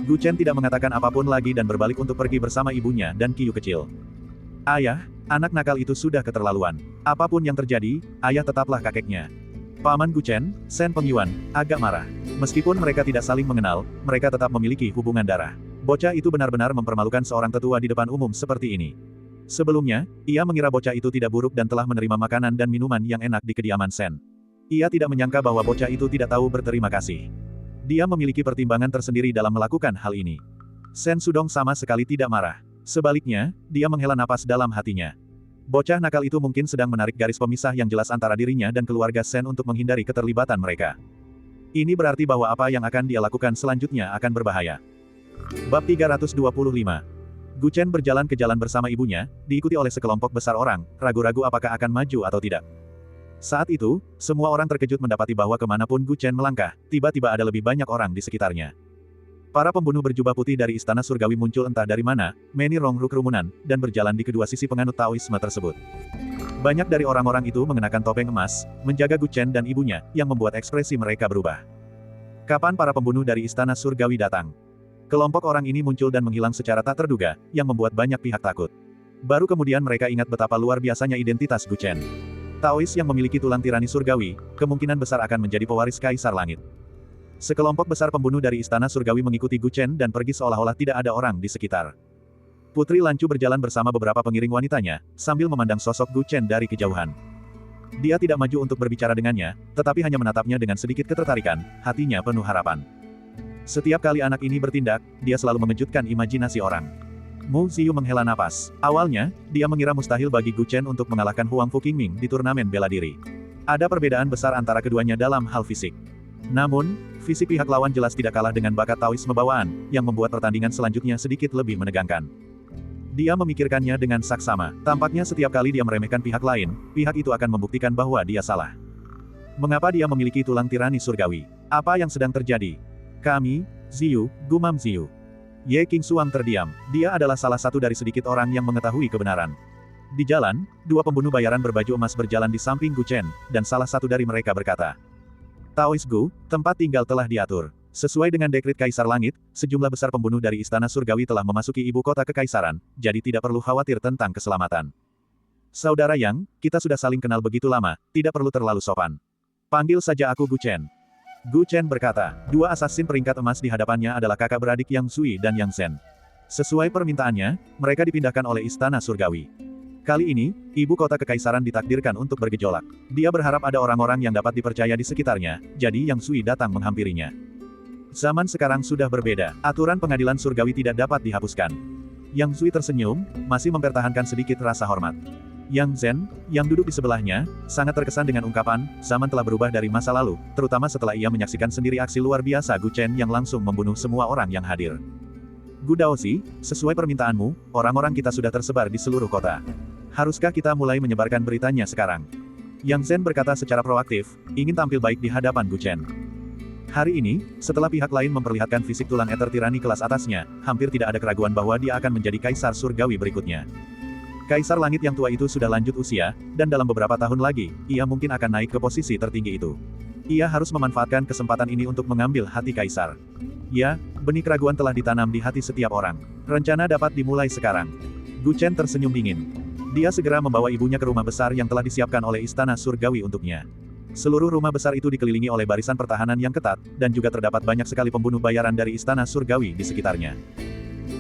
Gu Chen tidak mengatakan apapun lagi dan berbalik untuk pergi bersama ibunya dan Qiyu kecil. "Ayah, anak nakal itu sudah keterlaluan. Apapun yang terjadi, ayah tetaplah kakeknya." Paman Gu Chen, Shen Pengyuan, agak marah. Meskipun mereka tidak saling mengenal, mereka tetap memiliki hubungan darah. Bocah itu benar-benar mempermalukan seorang tetua di depan umum seperti ini. Sebelumnya, ia mengira bocah itu tidak buruk dan telah menerima makanan dan minuman yang enak di kediaman Shen. Ia tidak menyangka bahwa bocah itu tidak tahu berterima kasih. Dia memiliki pertimbangan tersendiri dalam melakukan hal ini. Shen Sudong sama sekali tidak marah. Sebaliknya, dia menghela napas dalam hatinya. Bocah nakal itu mungkin sedang menarik garis pemisah yang jelas antara dirinya dan keluarga Shen untuk menghindari keterlibatan mereka. Ini berarti bahwa apa yang akan dia lakukan selanjutnya akan berbahaya. Bab 325. Gu Chen berjalan ke jalan bersama ibunya, diikuti oleh sekelompok besar orang, ragu-ragu apakah akan maju atau tidak. Saat itu, semua orang terkejut mendapati bahwa kemanapun Gu Chen melangkah, tiba-tiba ada lebih banyak orang di sekitarnya. Para pembunuh berjubah putih dari Istana Surgawi muncul entah dari mana, menirong kerumunan, dan berjalan di kedua sisi penganut Taoisme tersebut. Banyak dari orang-orang itu mengenakan topeng emas, menjaga Gu Chen dan ibunya, yang membuat ekspresi mereka berubah. Kapan para pembunuh dari Istana Surgawi datang? Kelompok orang ini muncul dan menghilang secara tak terduga, yang membuat banyak pihak takut. Baru kemudian mereka ingat betapa luar biasanya identitas Gu Chen. Taois yang memiliki tulang tirani surgawi, kemungkinan besar akan menjadi pewaris Kaisar Langit. Sekelompok besar pembunuh dari Istana Surgawi mengikuti Gu Chen dan pergi seolah-olah tidak ada orang di sekitar. Putri Lancu berjalan bersama beberapa pengiring wanitanya, sambil memandang sosok Gu Chen dari kejauhan. Dia tidak maju untuk berbicara dengannya, tetapi hanya menatapnya dengan sedikit ketertarikan, hatinya penuh harapan. Setiap kali anak ini bertindak, dia selalu mengejutkan imajinasi orang. Mu Ziyu menghela napas. Awalnya, dia mengira mustahil bagi Gu Chen untuk mengalahkan Huangfu Qingming di turnamen bela diri. Ada perbedaan besar antara keduanya dalam hal fisik. Namun, fisik pihak lawan jelas tidak kalah dengan bakat Taoisme bawaan, yang membuat pertandingan selanjutnya sedikit lebih menegangkan. Dia memikirkannya dengan saksama. Tampaknya setiap kali dia meremehkan pihak lain, pihak itu akan membuktikan bahwa dia salah. Mengapa dia memiliki tulang tirani surgawi? Apa yang sedang terjadi? Kami, Ziyu, gumam Ziyu. Ye Qingxuang terdiam. Dia adalah salah satu dari sedikit orang yang mengetahui kebenaran. Di jalan, dua pembunuh bayaran berbaju emas berjalan di samping Gu Chen, dan salah satu dari mereka berkata, "Taois Gu, tempat tinggal telah diatur. Sesuai dengan dekret Kaisar Langit, sejumlah besar pembunuh dari Istana Surgawi telah memasuki ibu kota kekaisaran, jadi tidak perlu khawatir tentang keselamatan. Saudara Yang, kita sudah saling kenal begitu lama, tidak perlu terlalu sopan. Panggil saja aku Gu Chen." Gu Chen berkata, dua assassin peringkat emas di hadapannya adalah kakak beradik Yang Sui dan Yang Zhen. Sesuai permintaannya, mereka dipindahkan oleh Istana Surgawi. Kali ini, ibu kota kekaisaran ditakdirkan untuk bergejolak. Dia berharap ada orang-orang yang dapat dipercaya di sekitarnya, jadi Yang Sui datang menghampirinya. Zaman sekarang sudah berbeda, aturan pengadilan surgawi tidak dapat dihapuskan. Yang Sui tersenyum, masih mempertahankan sedikit rasa hormat. Yang Zhen, yang duduk di sebelahnya, sangat terkesan dengan ungkapan, zaman telah berubah dari masa lalu, terutama setelah ia menyaksikan sendiri aksi luar biasa Gu Chen yang langsung membunuh semua orang yang hadir. Gu Daozi, sesuai permintaanmu, orang-orang kita sudah tersebar di seluruh kota. Haruskah kita mulai menyebarkan beritanya sekarang? Yang Zhen berkata secara proaktif, ingin tampil baik di hadapan Gu Chen. Hari ini, setelah pihak lain memperlihatkan fisik tulang ether tirani kelas atasnya, hampir tidak ada keraguan bahwa dia akan menjadi kaisar surgawi berikutnya. Kaisar langit yang tua itu sudah lanjut usia, dan dalam beberapa tahun lagi, ia mungkin akan naik ke posisi tertinggi itu. Ia harus memanfaatkan kesempatan ini untuk mengambil hati kaisar. Ya, benih keraguan telah ditanam di hati setiap orang. Rencana dapat dimulai sekarang. Gu Chen tersenyum dingin. Dia segera membawa ibunya ke rumah besar yang telah disiapkan oleh Istana Surgawi untuknya. Seluruh rumah besar itu dikelilingi oleh barisan pertahanan yang ketat, dan juga terdapat banyak sekali pembunuh bayaran dari Istana Surgawi di sekitarnya.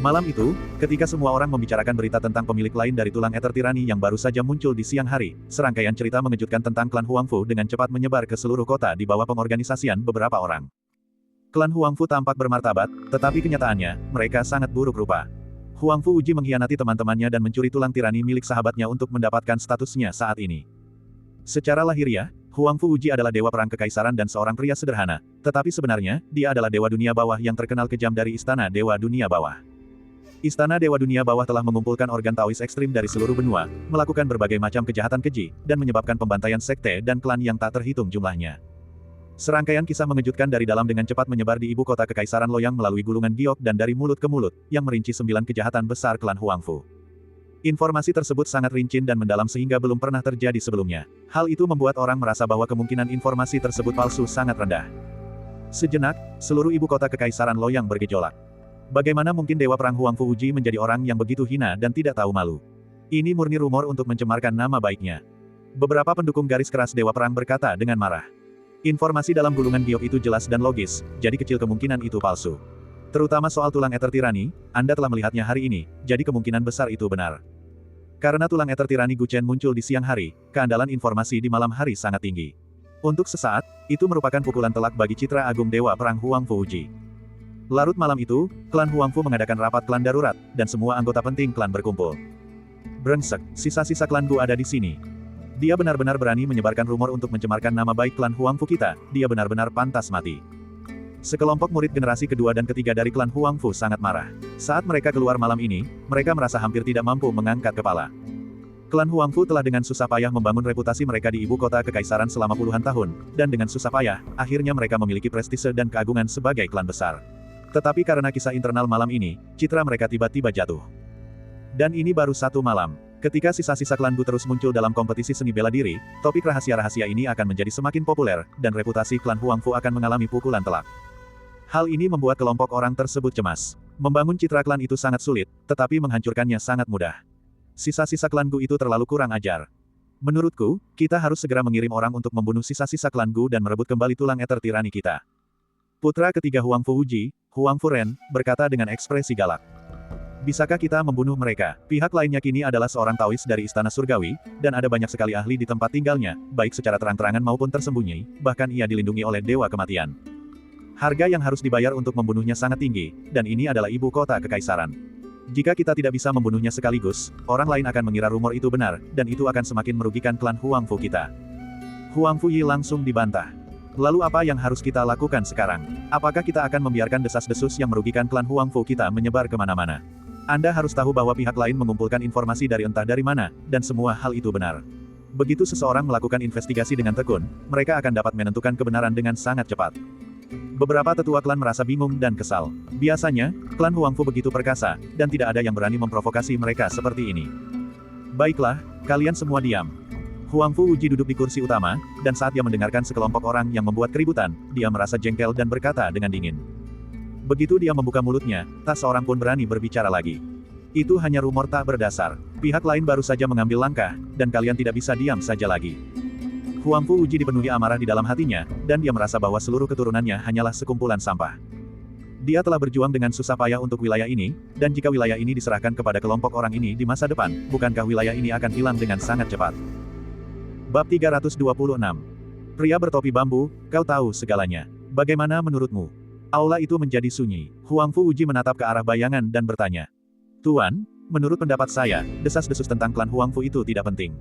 Malam itu, ketika semua orang membicarakan berita tentang pemilik lain dari tulang ether tirani yang baru saja muncul di siang hari, serangkaian cerita mengejutkan tentang klan Huangfu dengan cepat menyebar ke seluruh kota di bawah pengorganisasian beberapa orang. Klan Huangfu tampak bermartabat, tetapi kenyataannya, mereka sangat buruk rupa. Huangfu Uji mengkhianati teman-temannya dan mencuri tulang tirani milik sahabatnya untuk mendapatkan statusnya saat ini. Secara lahiriah, Huangfu Uji adalah dewa perang kekaisaran dan seorang pria sederhana, tetapi sebenarnya, dia adalah dewa dunia bawah yang terkenal kejam dari Istana Dewa Dunia Bawah. Istana Dewa Dunia Bawah telah mengumpulkan organ Taois ekstrim dari seluruh benua, melakukan berbagai macam kejahatan keji, dan menyebabkan pembantaian sekte dan klan yang tak terhitung jumlahnya. Serangkaian kisah mengejutkan dari dalam dengan cepat menyebar di ibu kota kekaisaran Loyang melalui gulungan giok dan dari mulut ke mulut, yang merinci 9 kejahatan besar klan Huangfu. Informasi tersebut sangat rinci dan mendalam sehingga belum pernah terjadi sebelumnya. Hal itu membuat orang merasa bahwa kemungkinan informasi tersebut palsu sangat rendah. Sejenak, seluruh ibu kota kekaisaran Loyang bergejolak. Bagaimana mungkin Dewa Perang Huangfu Uji menjadi orang yang begitu hina dan tidak tahu malu? Ini murni rumor untuk mencemarkan nama baiknya. Beberapa pendukung garis keras Dewa Perang berkata dengan marah. Informasi dalam gulungan giok itu jelas dan logis, jadi kecil kemungkinan itu palsu. Terutama soal tulang ether tirani, Anda telah melihatnya hari ini, jadi kemungkinan besar itu benar. Karena tulang ether tirani Gu Chen muncul di siang hari, keandalan informasi di malam hari sangat tinggi. Untuk sesaat, itu merupakan pukulan telak bagi citra agung Dewa Perang Huangfu Uji. Larut malam itu, klan Huangfu mengadakan rapat klan darurat, dan semua anggota penting klan berkumpul. Brengsek, sisa-sisa klan Gu ada di sini. Dia benar-benar berani menyebarkan rumor untuk mencemarkan nama baik klan Huangfu kita, dia benar-benar pantas mati. Sekelompok murid generasi kedua dan ketiga dari klan Huangfu sangat marah. Saat mereka keluar malam ini, mereka merasa hampir tidak mampu mengangkat kepala. Klan Huangfu telah dengan susah payah membangun reputasi mereka di ibu kota kekaisaran selama puluhan tahun, dan dengan susah payah, akhirnya mereka memiliki prestise dan keagungan sebagai klan besar. Tetapi karena kisah internal malam ini, citra mereka tiba-tiba jatuh. Dan ini baru satu malam. Ketika sisa-sisa klan Gu terus muncul dalam kompetisi seni bela diri, topik rahasia-rahasia ini akan menjadi semakin populer, dan reputasi klan Huangfu akan mengalami pukulan telak. Hal ini membuat kelompok orang tersebut cemas. Membangun citra klan itu sangat sulit, tetapi menghancurkannya sangat mudah. Sisa-sisa klan Gu itu terlalu kurang ajar. Menurutku, kita harus segera mengirim orang untuk membunuh sisa-sisa klan Gu dan merebut kembali tulang ether tirani kita. Putra ketiga Huangfu Uji, Huangfu Ren, berkata dengan ekspresi galak. Bisakah kita membunuh mereka? Pihak lainnya kini adalah seorang Taois dari Istana Surgawi, dan ada banyak sekali ahli di tempat tinggalnya, baik secara terang-terangan maupun tersembunyi, bahkan ia dilindungi oleh Dewa Kematian. Harga yang harus dibayar untuk membunuhnya sangat tinggi, dan ini adalah ibu kota kekaisaran. Jika kita tidak bisa membunuhnya sekaligus, orang lain akan mengira rumor itu benar, dan itu akan semakin merugikan klan Huangfu kita. Huangfu Yi langsung dibantah. Lalu apa yang harus kita lakukan sekarang? Apakah kita akan membiarkan desas-desus yang merugikan klan Huangfu kita menyebar kemana-mana? Anda harus tahu bahwa pihak lain mengumpulkan informasi dari entah dari mana, dan semua hal itu benar. Begitu seseorang melakukan investigasi dengan tekun, mereka akan dapat menentukan kebenaran dengan sangat cepat. Beberapa tetua klan merasa bingung dan kesal. Biasanya, klan Huangfu begitu perkasa, dan tidak ada yang berani memprovokasi mereka seperti ini. Baiklah, kalian semua diam. Huangfu Uji duduk di kursi utama, dan saat dia mendengarkan sekelompok orang yang membuat keributan, dia merasa jengkel dan berkata dengan dingin. Begitu dia membuka mulutnya, tak seorang pun berani berbicara lagi. Itu hanya rumor tak berdasar. Pihak lain baru saja mengambil langkah, dan kalian tidak bisa diam saja lagi. Huangfu Uji dipenuhi amarah di dalam hatinya, dan dia merasa bahwa seluruh keturunannya hanyalah sekumpulan sampah. Dia telah berjuang dengan susah payah untuk wilayah ini, dan jika wilayah ini diserahkan kepada kelompok orang ini di masa depan, bukankah wilayah ini akan hilang dengan sangat cepat? Bab 326. Pria bertopi bambu, kau tahu segalanya. Bagaimana menurutmu? Aula itu menjadi sunyi. Huangfu Uji menatap ke arah bayangan dan bertanya. Tuan, menurut pendapat saya, desas-desus tentang klan Huangfu itu tidak penting.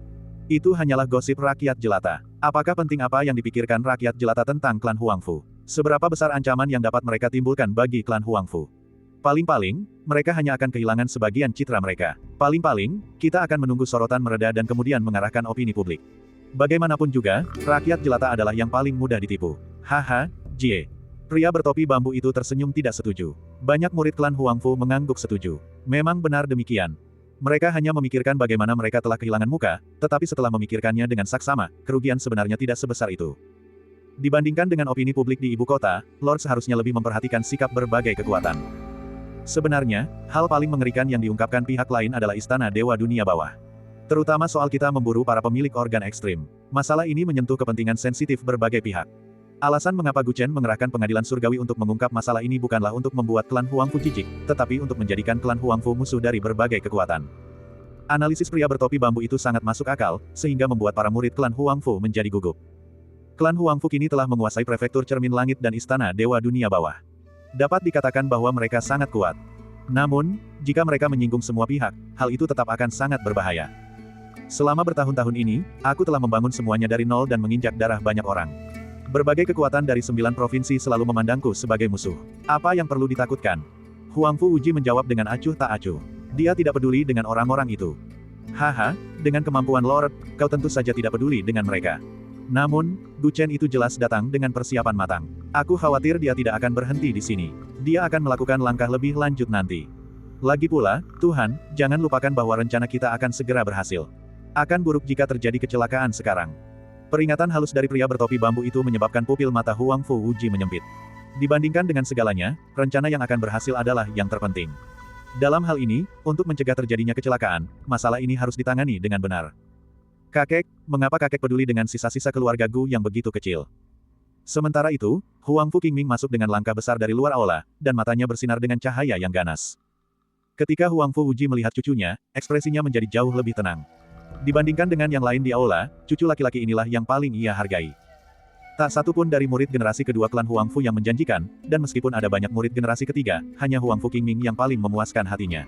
Itu hanyalah gosip rakyat jelata. Apakah penting apa yang dipikirkan rakyat jelata tentang klan Huangfu? Seberapa besar ancaman yang dapat mereka timbulkan bagi klan Huangfu? Paling-paling, mereka hanya akan kehilangan sebagian citra mereka. Paling-paling, kita akan menunggu sorotan mereda dan kemudian mengarahkan opini publik. Bagaimanapun juga, rakyat jelata adalah yang paling mudah ditipu. Haha, Jie. Pria bertopi bambu itu tersenyum tidak setuju. Banyak murid klan Huangfu mengangguk setuju. Memang benar demikian. Mereka hanya memikirkan bagaimana mereka telah kehilangan muka, tetapi setelah memikirkannya dengan saksama, kerugian sebenarnya tidak sebesar itu. Dibandingkan dengan opini publik di ibu kota, Lord seharusnya lebih memperhatikan sikap berbagai kekuatan. Sebenarnya, hal paling mengerikan yang diungkapkan pihak lain adalah Istana Dewa Dunia Bawah. Terutama soal kita memburu para pemilik organ ekstrim. Masalah ini menyentuh kepentingan sensitif berbagai pihak. Alasan mengapa Gu Chen mengerahkan pengadilan surgawi untuk mengungkap masalah ini bukanlah untuk membuat klan Huangfu jijik, tetapi untuk menjadikan klan Huangfu musuh dari berbagai kekuatan. Analisis pria bertopi bambu itu sangat masuk akal, sehingga membuat para murid klan Huangfu menjadi gugup. Klan Huangfu kini telah menguasai prefektur Cermin Langit dan Istana Dewa Dunia Bawah. Dapat dikatakan bahwa mereka sangat kuat. Namun, jika mereka menyinggung semua pihak, hal itu tetap akan sangat berbahaya. Selama bertahun-tahun ini, aku telah membangun semuanya dari nol dan menginjak darah banyak orang. Berbagai kekuatan dari 9 provinsi selalu memandangku sebagai musuh. Apa yang perlu ditakutkan? Huangfu Wuji menjawab dengan acuh tak acuh. Dia tidak peduli dengan orang-orang itu. Haha, dengan kemampuan Lord, kau tentu saja tidak peduli dengan mereka. Namun, Gu Chen itu jelas datang dengan persiapan matang. Aku khawatir dia tidak akan berhenti di sini. Dia akan melakukan langkah lebih lanjut nanti. Lagi pula, Tuhan, jangan lupakan bahwa rencana kita akan segera berhasil. Akan buruk jika terjadi kecelakaan sekarang. Peringatan halus dari pria bertopi bambu itu menyebabkan pupil mata Huangfu Wuji menyempit. Dibandingkan dengan segalanya, rencana yang akan berhasil adalah yang terpenting. Dalam hal ini, untuk mencegah terjadinya kecelakaan, masalah ini harus ditangani dengan benar. Kakek, mengapa kakek peduli dengan sisa-sisa keluarga Gu yang begitu kecil? Sementara itu, Huangfu Qingming masuk dengan langkah besar dari luar aula, dan matanya bersinar dengan cahaya yang ganas. Ketika Huangfu Wuji melihat cucunya, ekspresinya menjadi jauh lebih tenang. Dibandingkan dengan yang lain di aula, cucu laki-laki inilah yang paling ia hargai. Tak satu pun dari murid generasi kedua klan Huangfu yang menjanjikan, dan meskipun ada banyak murid generasi ketiga, hanya Huangfu Qingming yang paling memuaskan hatinya.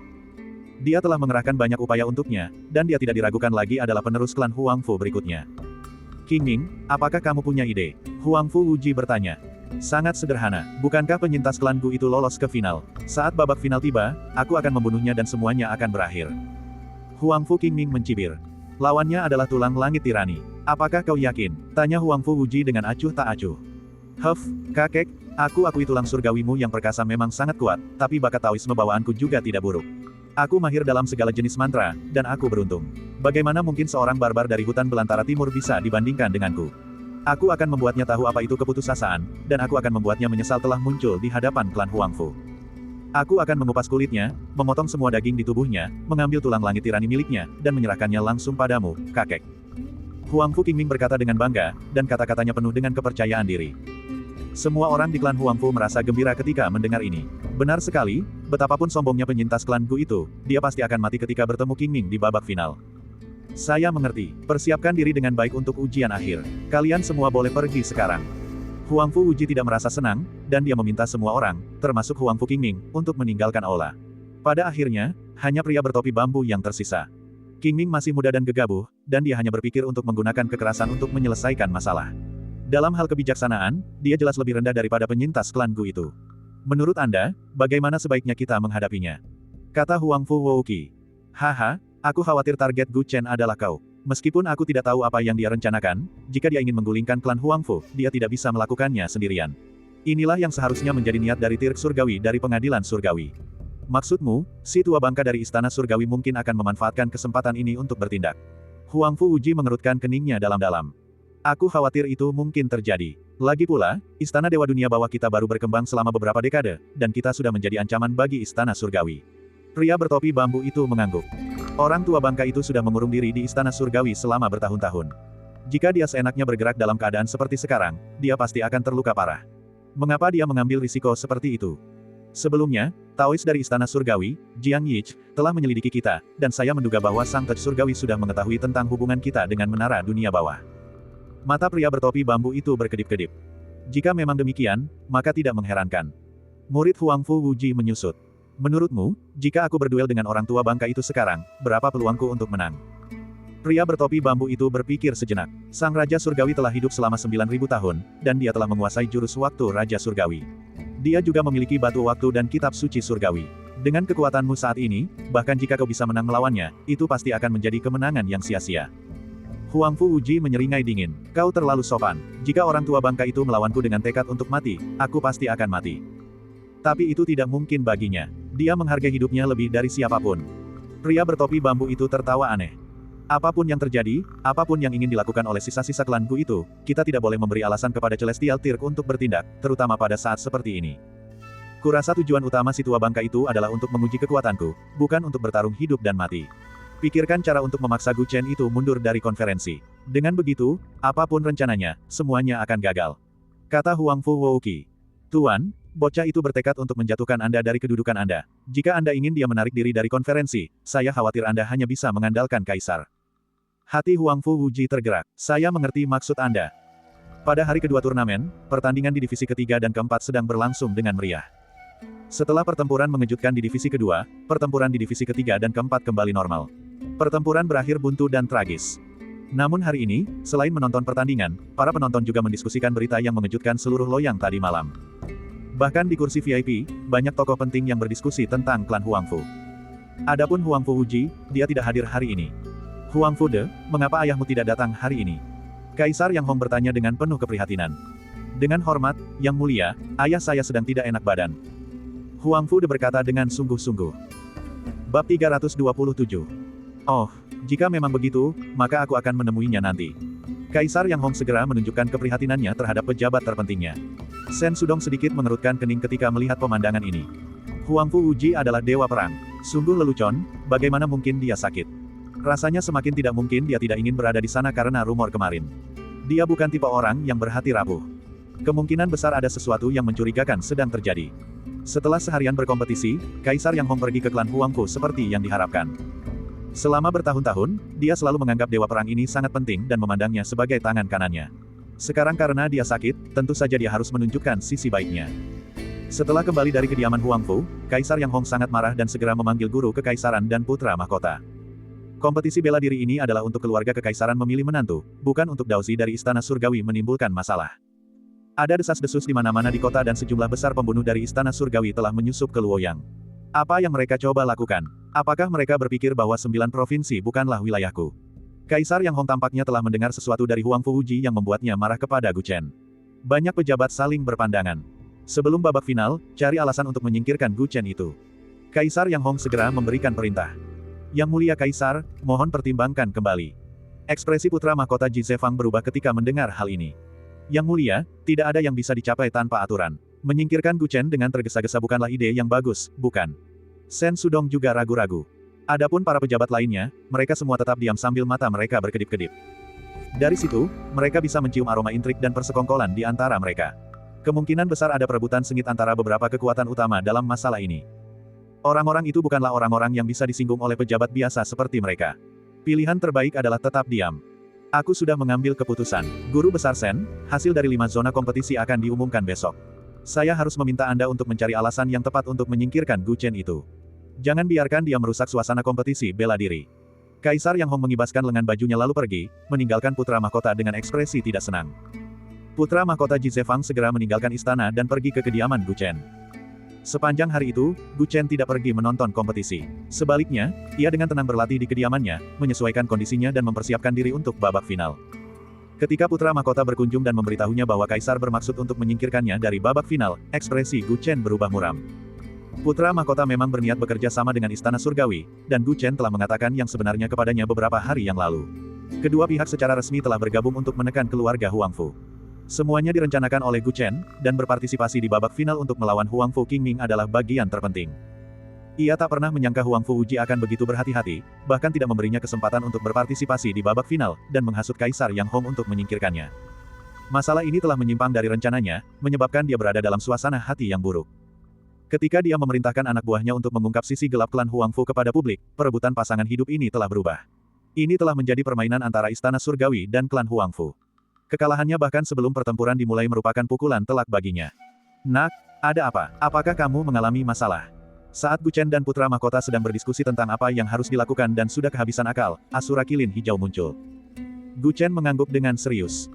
Dia telah mengerahkan banyak upaya untuknya, dan dia tidak diragukan lagi adalah penerus klan Huangfu berikutnya. Qingming, apakah kamu punya ide? Huangfu Wuji bertanya. Sangat sederhana, bukankah penyintas klan Gu itu lolos ke final? Saat babak final tiba, aku akan membunuhnya dan semuanya akan berakhir. Huangfu Qingming mencibir. Lawannya adalah tulang langit tirani. Apakah kau yakin? Tanya Huangfu Wuji dengan acuh tak acuh. Huff, kakek, aku akui tulang surgawimu yang perkasa memang sangat kuat, tapi bakat taoisme bawaanku juga tidak buruk. Aku mahir dalam segala jenis mantra, dan aku beruntung. Bagaimana mungkin seorang barbar dari hutan belantara timur bisa dibandingkan denganku? Aku akan membuatnya tahu apa itu keputusasaan, dan aku akan membuatnya menyesal telah muncul di hadapan klan Huangfu. Aku akan mengupas kulitnya, memotong semua daging di tubuhnya, mengambil tulang langit tirani miliknya, dan menyerahkannya langsung padamu, kakek. Huangfu Qingming berkata dengan bangga, dan kata-katanya penuh dengan kepercayaan diri. Semua orang di klan Huangfu merasa gembira ketika mendengar ini. Benar sekali, betapapun sombongnya penyintas klan Gu itu, dia pasti akan mati ketika bertemu Qingming di babak final. Saya mengerti, persiapkan diri dengan baik untuk ujian akhir. Kalian semua boleh pergi sekarang. Huangfu Wuji tidak merasa senang, dan dia meminta semua orang, termasuk Huangfu Qingming, untuk meninggalkan aula. Pada akhirnya, hanya pria bertopi bambu yang tersisa. Qingming masih muda dan gegabah, dan dia hanya berpikir untuk menggunakan kekerasan untuk menyelesaikan masalah. Dalam hal kebijaksanaan, dia jelas lebih rendah daripada penyintas klan Gu itu. Menurut Anda, bagaimana sebaiknya kita menghadapinya? Kata Huangfu Wouqi. Haha, aku khawatir target Gu Chen adalah kau. Meskipun aku tidak tahu apa yang dia rencanakan, jika dia ingin menggulingkan klan Huangfu, dia tidak bisa melakukannya sendirian. Inilah yang seharusnya menjadi niat dari Tirk Surgawi dari pengadilan surgawi. Maksudmu, si tua bangka dari istana surgawi mungkin akan memanfaatkan kesempatan ini untuk bertindak. Huangfu Wuji mengerutkan keningnya dalam-dalam. Aku khawatir itu mungkin terjadi. Lagi pula, istana Dewa Dunia Bawah kita baru berkembang selama beberapa dekade, dan kita sudah menjadi ancaman bagi istana surgawi. Pria bertopi bambu itu mengangguk. Orang tua bangka itu sudah mengurung diri di istana surgawi selama bertahun-tahun. Jika dia seenaknya bergerak dalam keadaan seperti sekarang, dia pasti akan terluka parah. Mengapa dia mengambil risiko seperti itu? Sebelumnya, Taois dari istana surgawi, Jiang Yich, telah menyelidiki kita, dan saya menduga bahwa sang Tej surgawi sudah mengetahui tentang hubungan kita dengan menara dunia bawah. Mata pria bertopi bambu itu berkedip-kedip. Jika memang demikian, maka tidak mengherankan. Murid Huangfu Wuji menyusut. Menurutmu, jika aku berduel dengan orang tua bangka itu sekarang, berapa peluangku untuk menang? Pria bertopi bambu itu berpikir sejenak. Sang Raja Surgawi telah hidup selama 9.000 tahun, dan dia telah menguasai jurus waktu Raja Surgawi. Dia juga memiliki batu waktu dan kitab suci surgawi. Dengan kekuatanmu saat ini, bahkan jika kau bisa menang melawannya, itu pasti akan menjadi kemenangan yang sia-sia. Huangfu Wuji menyeringai dingin. Kau terlalu sopan. Jika orang tua bangka itu melawanku dengan tekad untuk mati, aku pasti akan mati. Tapi itu tidak mungkin baginya. Dia menghargai hidupnya lebih dari siapapun. Pria bertopi bambu itu tertawa aneh. Apapun yang terjadi, apapun yang ingin dilakukan oleh sisa-sisa klan Gu itu, kita tidak boleh memberi alasan kepada Celestial Tirk untuk bertindak, terutama pada saat seperti ini. Kurasa tujuan utama si tua bangka itu adalah untuk menguji kekuatanku, bukan untuk bertarung hidup dan mati. Pikirkan cara untuk memaksa Gu Chen itu mundur dari konferensi. Dengan begitu, apapun rencananya, semuanya akan gagal. Kata Huangfu Wouqi. Tuan, bocah itu bertekad untuk menjatuhkan Anda dari kedudukan Anda. Jika Anda ingin dia menarik diri dari konferensi, saya khawatir Anda hanya bisa mengandalkan Kaisar. Hati Huangfu Wuji tergerak. Saya mengerti maksud Anda. Pada hari kedua turnamen, pertandingan di divisi ketiga dan keempat sedang berlangsung dengan meriah. Setelah pertempuran mengejutkan di divisi kedua, pertempuran di divisi ketiga dan keempat kembali normal. Pertempuran berakhir buntu dan tragis. Namun hari ini, selain menonton pertandingan, para penonton juga mendiskusikan berita yang mengejutkan seluruh loyang tadi malam. Bahkan di kursi VIP, banyak tokoh penting yang berdiskusi tentang klan Huangfu. Adapun Huangfu Wuji, dia tidak hadir hari ini. Huangfu De, mengapa ayahmu tidak datang hari ini? Kaisar Yang Hong bertanya dengan penuh keprihatinan. Dengan hormat, Yang Mulia, ayah saya sedang tidak enak badan. Huangfu De berkata dengan sungguh-sungguh. Bab 327. Oh, jika memang begitu, maka aku akan menemuinya nanti. Kaisar Yang Hong segera menunjukkan keprihatinannya terhadap pejabat terpentingnya. Sen Sudong sedikit mengerutkan kening ketika melihat pemandangan ini. Huangfu Wuji adalah dewa perang. Sungguh lelucon, bagaimana mungkin dia sakit? Rasanya semakin tidak mungkin dia tidak ingin berada di sana karena rumor kemarin. Dia bukan tipe orang yang berhati rapuh. Kemungkinan besar ada sesuatu yang mencurigakan sedang terjadi. Setelah seharian berkompetisi, Kaisar Yang Hong pergi ke klan Huangfu seperti yang diharapkan. Selama bertahun-tahun, dia selalu menganggap dewa perang ini sangat penting dan memandangnya sebagai tangan kanannya. Sekarang karena dia sakit, tentu saja dia harus menunjukkan sisi baiknya. Setelah kembali dari kediaman Huangfu, Kaisar Yang Hong sangat marah dan segera memanggil guru kekaisaran dan putra mahkota. Kompetisi bela diri ini adalah untuk keluarga kekaisaran memilih menantu, bukan untuk Daozi dari Istana Surgawi menimbulkan masalah. Ada desas-desus di mana-mana di kota dan sejumlah besar pembunuh dari Istana Surgawi telah menyusup ke Luoyang. Apa yang mereka coba lakukan? Apakah mereka berpikir bahwa 9 provinsi bukanlah wilayahku? Kaisar Yang Hong tampaknya telah mendengar sesuatu dari Huangfu Wuji yang membuatnya marah kepada Gu Chen. Banyak pejabat saling berpandangan. Sebelum babak final, cari alasan untuk menyingkirkan Gu Chen itu. Kaisar Yang Hong segera memberikan perintah. Yang Mulia Kaisar, mohon pertimbangkan kembali. Ekspresi putra mahkota Ji Zefang berubah ketika mendengar hal ini. Yang Mulia, tidak ada yang bisa dicapai tanpa aturan. Menyingkirkan Gu Chen dengan tergesa-gesa bukanlah ide yang bagus, bukan? Sen Sudong juga ragu-ragu. Adapun para pejabat lainnya, mereka semua tetap diam sambil mata mereka berkedip-kedip. Dari situ, mereka bisa mencium aroma intrik dan persekongkolan di antara mereka. Kemungkinan besar ada perebutan sengit antara beberapa kekuatan utama dalam masalah ini. Orang-orang itu bukanlah orang-orang yang bisa disinggung oleh pejabat biasa seperti mereka. Pilihan terbaik adalah tetap diam. Aku sudah mengambil keputusan. Guru Besar Sen, hasil dari 5 zona kompetisi akan diumumkan besok. Saya harus meminta Anda untuk mencari alasan yang tepat untuk menyingkirkan Gu Chen itu. Jangan biarkan dia merusak suasana kompetisi bela diri. Kaisar Yang Hong mengibaskan lengan bajunya lalu pergi, meninggalkan putra mahkota dengan ekspresi tidak senang. Putra mahkota Ji Zefang segera meninggalkan istana dan pergi ke kediaman Gu Chen. Sepanjang hari itu, Gu Chen tidak pergi menonton kompetisi. Sebaliknya, ia dengan tenang berlatih di kediamannya, menyesuaikan kondisinya dan mempersiapkan diri untuk babak final. Ketika putra mahkota berkunjung dan memberitahunya bahwa Kaisar bermaksud untuk menyingkirkannya dari babak final, ekspresi Gu Chen berubah muram. Putra mahkota memang berniat bekerja sama dengan Istana Surgawi, dan Gu Chen telah mengatakan yang sebenarnya kepadanya beberapa hari yang lalu. Kedua pihak secara resmi telah bergabung untuk menekan keluarga Huangfu. Semuanya direncanakan oleh Gu Chen, dan berpartisipasi di babak final untuk melawan Huangfu Qingming adalah bagian terpenting. Ia tak pernah menyangka Huangfu Wuji akan begitu berhati-hati, bahkan tidak memberinya kesempatan untuk berpartisipasi di babak final, dan menghasut Kaisar Yang Hong untuk menyingkirkannya. Masalah ini telah menyimpang dari rencananya, menyebabkan dia berada dalam suasana hati yang buruk. Ketika dia memerintahkan anak buahnya untuk mengungkap sisi gelap klan Huangfu kepada publik, perebutan pasangan hidup ini telah berubah. Ini telah menjadi permainan antara Istana Surgawi dan klan Huangfu. Kekalahannya bahkan sebelum pertempuran dimulai merupakan pukulan telak baginya. Nak, ada apa? Apakah kamu mengalami masalah? Saat Gu Chen dan putra mahkota sedang berdiskusi tentang apa yang harus dilakukan dan sudah kehabisan akal, Asura Kilin Hijau muncul. Gu Chen mengangguk dengan serius.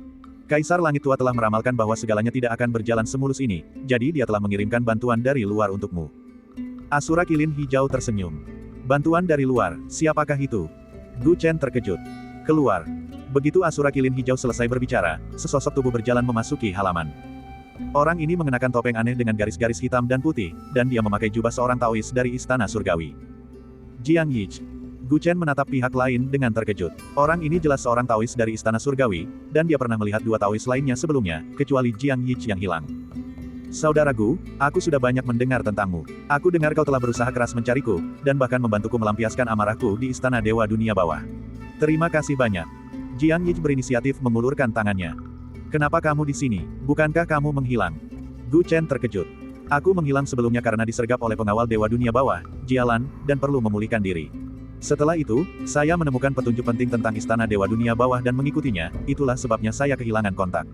Kaisar Langit Tua telah meramalkan bahwa segalanya tidak akan berjalan semulus ini, jadi dia telah mengirimkan bantuan dari luar untukmu. Asura Kilin Hijau tersenyum. Bantuan dari luar, siapakah itu? Gu Chen terkejut. Keluar. Begitu Asura Kilin Hijau selesai berbicara, sesosok tubuh berjalan memasuki halaman. Orang ini mengenakan topeng aneh dengan garis-garis hitam dan putih, dan dia memakai jubah seorang Taois dari Istana Surgawi. Jiang Yi. Gu Chen menatap pihak lain dengan terkejut. Orang ini jelas seorang Taois dari Istana Surgawi, dan dia pernah melihat dua Taois lainnya sebelumnya, kecuali Jiang Yi yang hilang. Saudara Gu, aku sudah banyak mendengar tentangmu. Aku dengar kau telah berusaha keras mencariku, dan bahkan membantuku melampiaskan amarahku di Istana Dewa Dunia Bawah. Terima kasih banyak. Jiang Yi berinisiatif mengulurkan tangannya. Kenapa kamu di sini? Bukankah kamu menghilang? Gu Chen terkejut. Aku menghilang sebelumnya karena disergap oleh pengawal Dewa Dunia Bawah, Jialan, dan perlu memulihkan diri. Setelah itu, saya menemukan petunjuk penting tentang Istana Dewa Dunia Bawah dan mengikutinya, itulah sebabnya saya kehilangan kontak.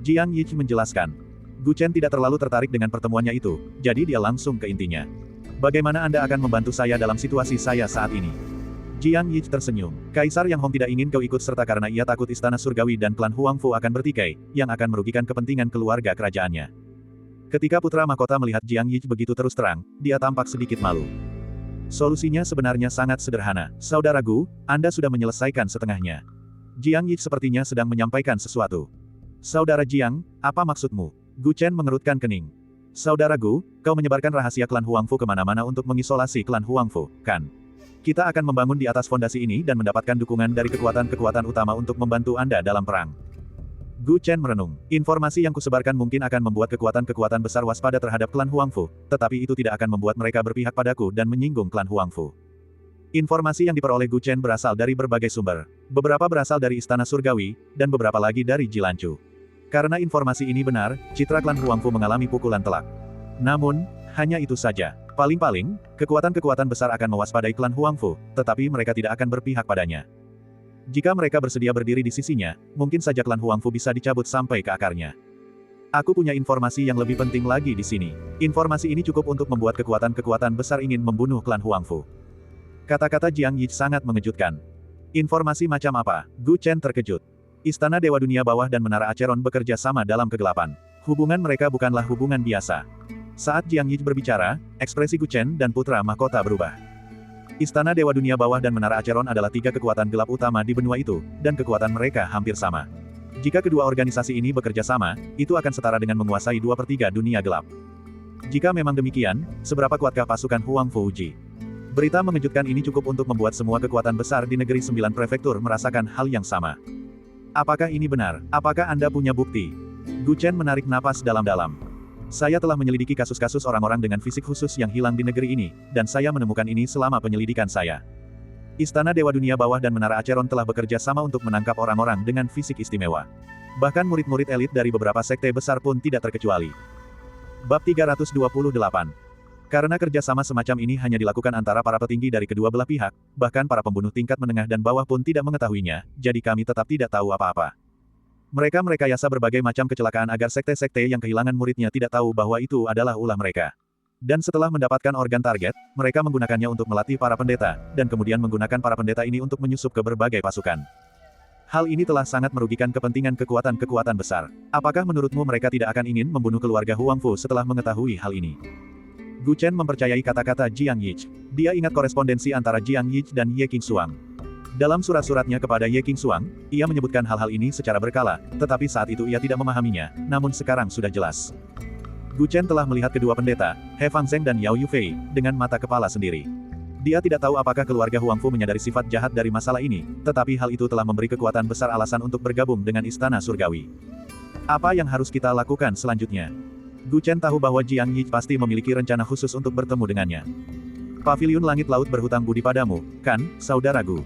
Jiang Yi menjelaskan. Gu Chen tidak terlalu tertarik dengan pertemuannya itu, jadi dia langsung ke intinya. Bagaimana Anda akan membantu saya dalam situasi saya saat ini? Jiang Yi tersenyum. Kaisar Yang Hong tidak ingin kau ikut serta karena ia takut Istana Surgawi dan klan Huangfu akan bertikai, yang akan merugikan kepentingan keluarga kerajaannya. Ketika putra mahkota melihat Jiang Yi begitu terus terang, dia tampak sedikit malu. Solusinya sebenarnya sangat sederhana. Saudara Gu, Anda sudah menyelesaikan setengahnya. Jiang Yi sepertinya sedang menyampaikan sesuatu. Saudara Jiang, apa maksudmu? Gu Chen mengerutkan kening. Saudara Gu, kau menyebarkan rahasia klan Huangfu kemana-mana untuk mengisolasi klan Huangfu, kan? Kita akan membangun di atas fondasi ini dan mendapatkan dukungan dari kekuatan-kekuatan utama untuk membantu Anda dalam perang. Gu Chen merenung. Informasi yang kusebarkan mungkin akan membuat kekuatan-kekuatan besar waspada terhadap klan Huangfu, tetapi itu tidak akan membuat mereka berpihak padaku dan menyinggung klan Huangfu. Informasi yang diperoleh Gu Chen berasal dari berbagai sumber. Beberapa berasal dari Istana Surgawi, dan beberapa lagi dari Jilanchu. Karena informasi ini benar, citra klan Huangfu mengalami pukulan telak. Namun, hanya itu saja. Paling-paling, kekuatan-kekuatan besar akan mewaspadai klan Huangfu, tetapi mereka tidak akan berpihak padanya. Jika mereka bersedia berdiri di sisinya, mungkin saja klan Huangfu bisa dicabut sampai ke akarnya. Aku punya informasi yang lebih penting lagi di sini. Informasi ini cukup untuk membuat kekuatan-kekuatan besar ingin membunuh klan Huangfu. Kata-kata Jiang Yi sangat mengejutkan. Informasi macam apa? Gu Chen terkejut. Istana Dewa Dunia Bawah dan Menara Acheron bekerja sama dalam kegelapan. Hubungan mereka bukanlah hubungan biasa. Saat Jiang Yi berbicara, ekspresi Gu Chen dan putra mahkota berubah. Istana Dewa Dunia Bawah dan Menara Acheron adalah tiga kekuatan gelap utama di benua itu, dan kekuatan mereka hampir sama. Jika kedua organisasi ini bekerja sama, itu akan setara dengan menguasai 2/3 dunia gelap. Jika memang demikian, seberapa kuatkah pasukan Huang Fuji? Berita mengejutkan ini cukup untuk membuat semua kekuatan besar di negeri 9 prefektur merasakan hal yang sama. Apakah ini benar? Apakah Anda punya bukti? Gu Chen menarik napas dalam-dalam. Saya telah menyelidiki kasus-kasus orang-orang dengan fisik khusus yang hilang di negeri ini, dan saya menemukan ini selama penyelidikan saya. Istana Dewa Dunia Bawah dan Menara Acheron telah bekerja sama untuk menangkap orang-orang dengan fisik istimewa. Bahkan murid-murid elit dari beberapa sekte besar pun tidak terkecuali. Bab 328. Karena kerjasama semacam ini hanya dilakukan antara para petinggi dari kedua belah pihak, bahkan para pembunuh tingkat menengah dan bawah pun tidak mengetahuinya, jadi kami tetap tidak tahu apa-apa. Mereka merekayasa berbagai macam kecelakaan agar sekte-sekte yang kehilangan muridnya tidak tahu bahwa itu adalah ulah mereka. Dan setelah mendapatkan organ target, mereka menggunakannya untuk melatih para pendeta, dan kemudian menggunakan para pendeta ini untuk menyusup ke berbagai pasukan. Hal ini telah sangat merugikan kepentingan kekuatan-kekuatan besar. Apakah menurutmu mereka tidak akan ingin membunuh keluarga Huangfu setelah mengetahui hal ini? Gu Chen mempercayai kata-kata Jiang Yi. Dia ingat korespondensi antara Jiang Yi dan Ye Qingxuang. Dalam surat-suratnya kepada Ye Qingxuang, ia menyebutkan hal-hal ini secara berkala, tetapi saat itu ia tidak memahaminya, namun sekarang sudah jelas. Gu Chen telah melihat kedua pendeta, He Fangzheng dan Yao Yufei, dengan mata kepala sendiri. Dia tidak tahu apakah keluarga Huangfu menyadari sifat jahat dari masalah ini, tetapi hal itu telah memberi kekuatan besar alasan untuk bergabung dengan Istana Surgawi. Apa yang harus kita lakukan selanjutnya? Gu Chen tahu bahwa Jiang Yi pasti memiliki rencana khusus untuk bertemu dengannya. Paviliun Langit Laut berhutang budi padamu, kan, saudara Gu?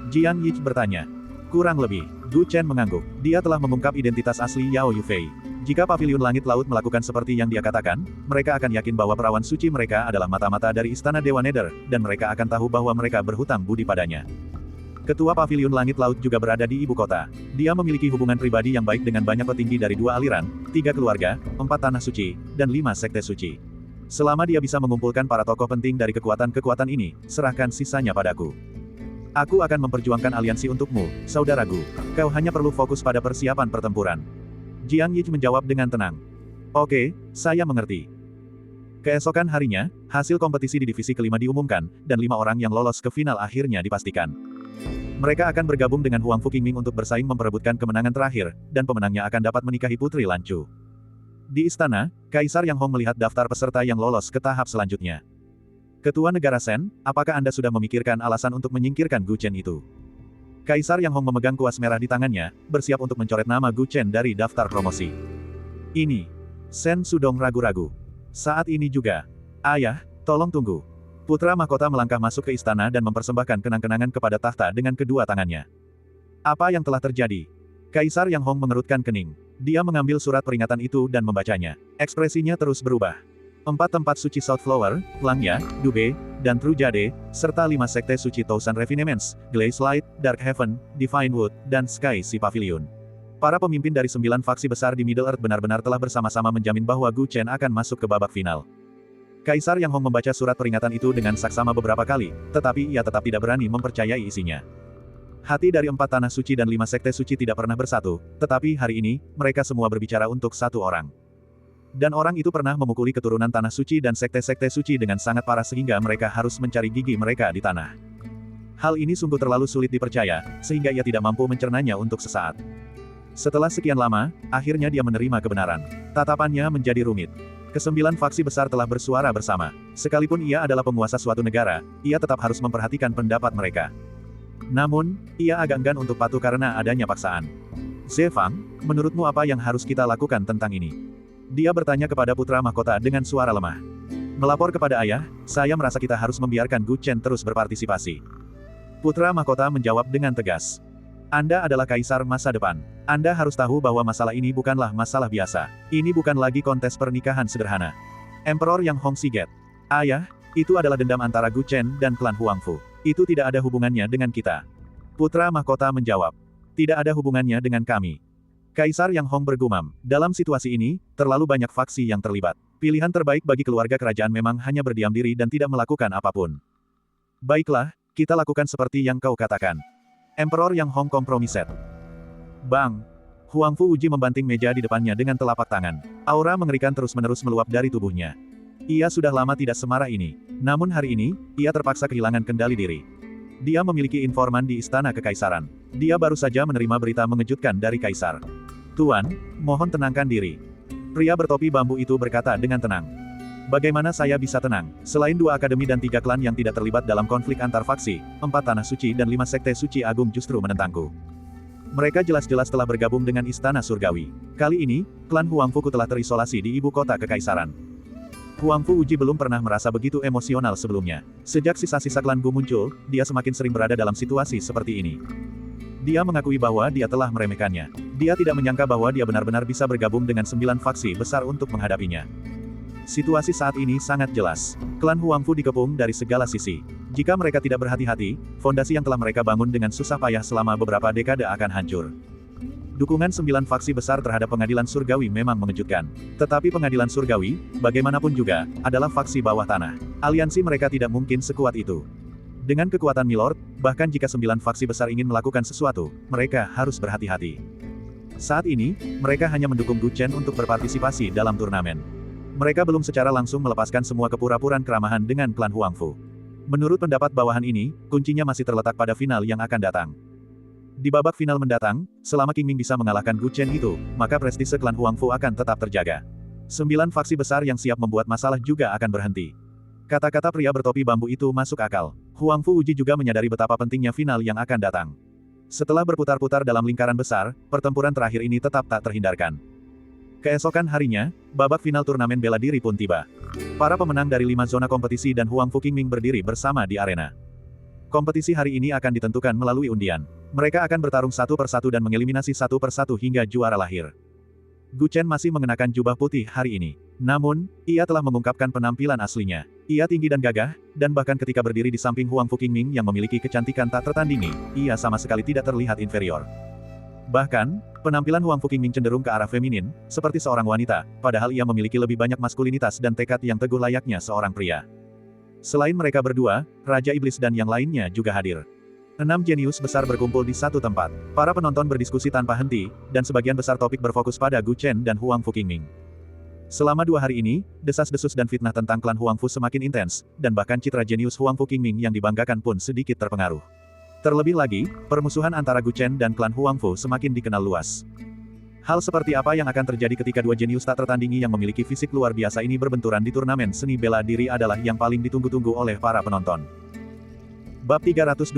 Jiang Yi bertanya. Kurang lebih. Gu Chen mengangguk. Dia telah mengungkap identitas asli Yao Yufei. Jika Paviliun Langit Laut melakukan seperti yang dia katakan, mereka akan yakin bahwa perawan suci mereka adalah mata-mata dari Istana Dewa Nether, dan mereka akan tahu bahwa mereka berhutang budi padanya. Ketua Paviliun Langit Laut juga berada di ibu kota. Dia memiliki hubungan pribadi yang baik dengan banyak petinggi dari 2 aliran, 3 keluarga, 4 tanah suci, dan 5 sekte suci. Selama dia bisa mengumpulkan para tokoh penting dari kekuatan-kekuatan ini, serahkan sisanya padaku. Aku akan memperjuangkan aliansi untukmu, saudara Gu. Kau hanya perlu fokus pada persiapan pertempuran. Jiang Yi menjawab dengan tenang. Oke, saya mengerti. Keesokan harinya, hasil kompetisi di divisi kelima diumumkan, dan 5 orang yang lolos ke final akhirnya dipastikan. Mereka akan bergabung dengan Huang Fuqingming untuk bersaing memperebutkan kemenangan terakhir, dan pemenangnya akan dapat menikahi Putri Lanchu. Di istana, Kaisar Yang Hong melihat daftar peserta yang lolos ke tahap selanjutnya. Ketua Negara Shen, apakah Anda sudah memikirkan alasan untuk menyingkirkan Gu Chen itu? Kaisar Yang Hong memegang kuas merah di tangannya, bersiap untuk mencoret nama Gu Chen dari daftar promosi. Ini. Shen Sudong ragu-ragu. Saat ini juga. Ayah, tolong tunggu. Putra mahkota melangkah masuk ke istana dan mempersembahkan kenang-kenangan kepada tahta dengan kedua tangannya. Apa yang telah terjadi? Kaisar Yang Hong mengerutkan kening. Dia mengambil surat peringatan itu dan membacanya. Ekspresinya terus berubah. 4 tempat suci Southflower, Langya, Dube, dan True Jade, serta 5 sekte suci Thousand Refinements, Glaze Light, Dark Heaven, Divine Wood, dan Sky Sea Pavilion. Para pemimpin dari 9 faksi besar di Middle Earth benar-benar telah bersama-sama menjamin bahwa Gu Chen akan masuk ke babak final. Kaisar Yang Hong membaca surat peringatan itu dengan saksama beberapa kali, tetapi ia tetap tidak berani mempercayai isinya. Hati dari 4 tanah suci dan 5 sekte suci tidak pernah bersatu, tetapi hari ini, mereka semua berbicara untuk satu orang. Dan orang itu pernah memukuli keturunan tanah suci dan sekte-sekte suci dengan sangat parah sehingga mereka harus mencari gigi mereka di tanah. Hal ini sungguh terlalu sulit dipercaya, sehingga ia tidak mampu mencernanya untuk sesaat. Setelah sekian lama, akhirnya dia menerima kebenaran. Tatapannya menjadi rumit. Kesembilan faksi besar telah bersuara bersama. Sekalipun ia adalah penguasa suatu negara, ia tetap harus memperhatikan pendapat mereka. Namun, ia agak enggan untuk patuh karena adanya paksaan. Zefang, menurutmu apa yang harus kita lakukan tentang ini? Dia bertanya kepada putra mahkota dengan suara lemah. Melapor kepada ayah, saya merasa kita harus membiarkan Gu Chen terus berpartisipasi. Putra mahkota menjawab dengan tegas. Anda adalah kaisar masa depan. Anda harus tahu bahwa masalah ini bukanlah masalah biasa. Ini bukan lagi kontes pernikahan sederhana. Emperor Yang Hong Siget. Ayah, itu adalah dendam antara Gu Chen dan klan Huangfu. Itu tidak ada hubungannya dengan kita. Putra mahkota menjawab. Tidak ada hubungannya dengan kami. Kaisar Yang Hong bergumam, dalam situasi ini, terlalu banyak faksi yang terlibat. Pilihan terbaik bagi keluarga kerajaan memang hanya berdiam diri dan tidak melakukan apapun. Baiklah, kita lakukan seperti yang kau katakan. Emperor Yang Hong kompromi set. Bang! Huangfu Uji membanting meja di depannya dengan telapak tangan. Aura mengerikan terus-menerus meluap dari tubuhnya. Ia sudah lama tidak semarah ini. Namun hari ini, ia terpaksa kehilangan kendali diri. Dia memiliki informan di istana kekaisaran. Dia baru saja menerima berita mengejutkan dari kaisar. Tuan, mohon tenangkan diri. Pria bertopi bambu itu berkata dengan tenang. Bagaimana saya bisa tenang? Selain 2 akademi dan 3 klan yang tidak terlibat dalam konflik antar faksi, 4 tanah suci dan 5 sekte suci agung justru menentangku. Mereka jelas-jelas telah bergabung dengan istana surgawi. Kali ini, klan Huangfu telah terisolasi di ibu kota kekaisaran. Huangfu Uji belum pernah merasa begitu emosional sebelumnya. Sejak sisa-sisa klan Gu muncul, dia semakin sering berada dalam situasi seperti ini. Dia mengakui bahwa dia telah meremehkannya. Dia tidak menyangka bahwa dia benar-benar bisa bergabung dengan 9 faksi besar untuk menghadapinya. Situasi saat ini sangat jelas. Klan Huangfu dikepung dari segala sisi. Jika mereka tidak berhati-hati, fondasi yang telah mereka bangun dengan susah payah selama beberapa dekade akan hancur. Dukungan 9 faksi besar terhadap pengadilan surgawi memang mengejutkan. Tetapi pengadilan surgawi, bagaimanapun juga, adalah faksi bawah tanah. Aliansi mereka tidak mungkin sekuat itu. Dengan kekuatan Milord, bahkan jika 9 faksi besar ingin melakukan sesuatu, mereka harus berhati-hati. Saat ini, mereka hanya mendukung Gu Chen untuk berpartisipasi dalam turnamen. Mereka belum secara langsung melepaskan semua kepura-puraan keramahan dengan klan Huangfu. Menurut pendapat bawahan ini, kuncinya masih terletak pada final yang akan datang. Di babak final mendatang, selama Qingming bisa mengalahkan Gu Chen itu, maka prestise klan Huangfu akan tetap terjaga. 9 faksi besar yang siap membuat masalah juga akan berhenti. Kata-kata pria bertopi bambu itu masuk akal. Huangfu Uji juga menyadari betapa pentingnya final yang akan datang. Setelah berputar-putar dalam lingkaran besar, pertempuran terakhir ini tetap tak terhindarkan. Keesokan harinya, babak final turnamen bela diri pun tiba. Para pemenang dari 5 zona kompetisi dan Huangfu Qingming berdiri bersama di arena. Kompetisi hari ini akan ditentukan melalui undian. Mereka akan bertarung satu persatu dan mengeliminasi satu persatu hingga juara lahir. Gu Chen masih mengenakan jubah putih hari ini. Namun, ia telah mengungkapkan penampilan aslinya. Ia tinggi dan gagah, dan bahkan ketika berdiri di samping Huangfu Qingming yang memiliki kecantikan tak tertandingi, ia sama sekali tidak terlihat inferior. Bahkan, penampilan Huangfu Qingming cenderung ke arah feminin, seperti seorang wanita, padahal ia memiliki lebih banyak maskulinitas dan tekad yang teguh layaknya seorang pria. Selain mereka berdua, Raja Iblis dan yang lainnya juga hadir. 6 jenius besar berkumpul di satu tempat. Para penonton berdiskusi tanpa henti, dan sebagian besar topik berfokus pada Gu Chen dan Huangfu Qingming. Selama 2 hari ini, desas-desus dan fitnah tentang klan Huangfu semakin intens, dan bahkan citra jenius Huangfu Qingming yang dibanggakan pun sedikit terpengaruh. Terlebih lagi, permusuhan antara Gu Chen dan klan Huangfu semakin dikenal luas. Hal seperti apa yang akan terjadi ketika dua jenius tak tertandingi yang memiliki fisik luar biasa ini berbenturan di turnamen seni bela diri adalah yang paling ditunggu-tunggu oleh para penonton. Bab 329.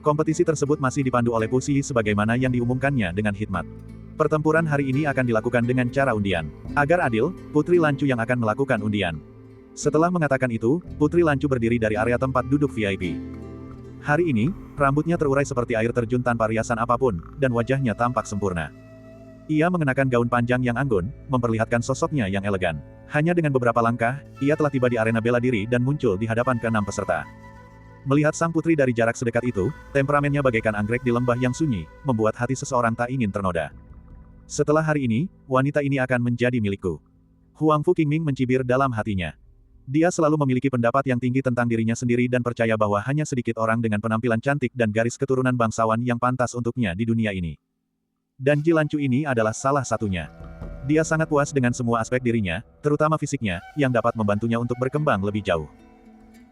Kompetisi tersebut masih dipandu oleh Pu Xi sebagaimana yang diumumkannya dengan hikmat. Pertempuran hari ini akan dilakukan dengan cara undian. Agar adil, Putri Lancu yang akan melakukan undian. Setelah mengatakan itu, Putri Lancu berdiri dari area tempat duduk VIP. Hari ini, rambutnya terurai seperti air terjun tanpa riasan apapun, dan wajahnya tampak sempurna. Ia mengenakan gaun panjang yang anggun, memperlihatkan sosoknya yang elegan. Hanya dengan beberapa langkah, ia telah tiba di arena bela diri dan muncul di hadapan ke-6 peserta. Melihat sang putri dari jarak sedekat itu, temperamennya bagaikan anggrek di lembah yang sunyi, membuat hati seseorang tak ingin ternoda. Setelah hari ini, wanita ini akan menjadi milikku. Huangfu Qingming mencibir dalam hatinya. Dia selalu memiliki pendapat yang tinggi tentang dirinya sendiri dan percaya bahwa hanya sedikit orang dengan penampilan cantik dan garis keturunan bangsawan yang pantas untuknya di dunia ini. Dan Ji Lancu ini adalah salah satunya. Dia sangat puas dengan semua aspek dirinya, terutama fisiknya, yang dapat membantunya untuk berkembang lebih jauh.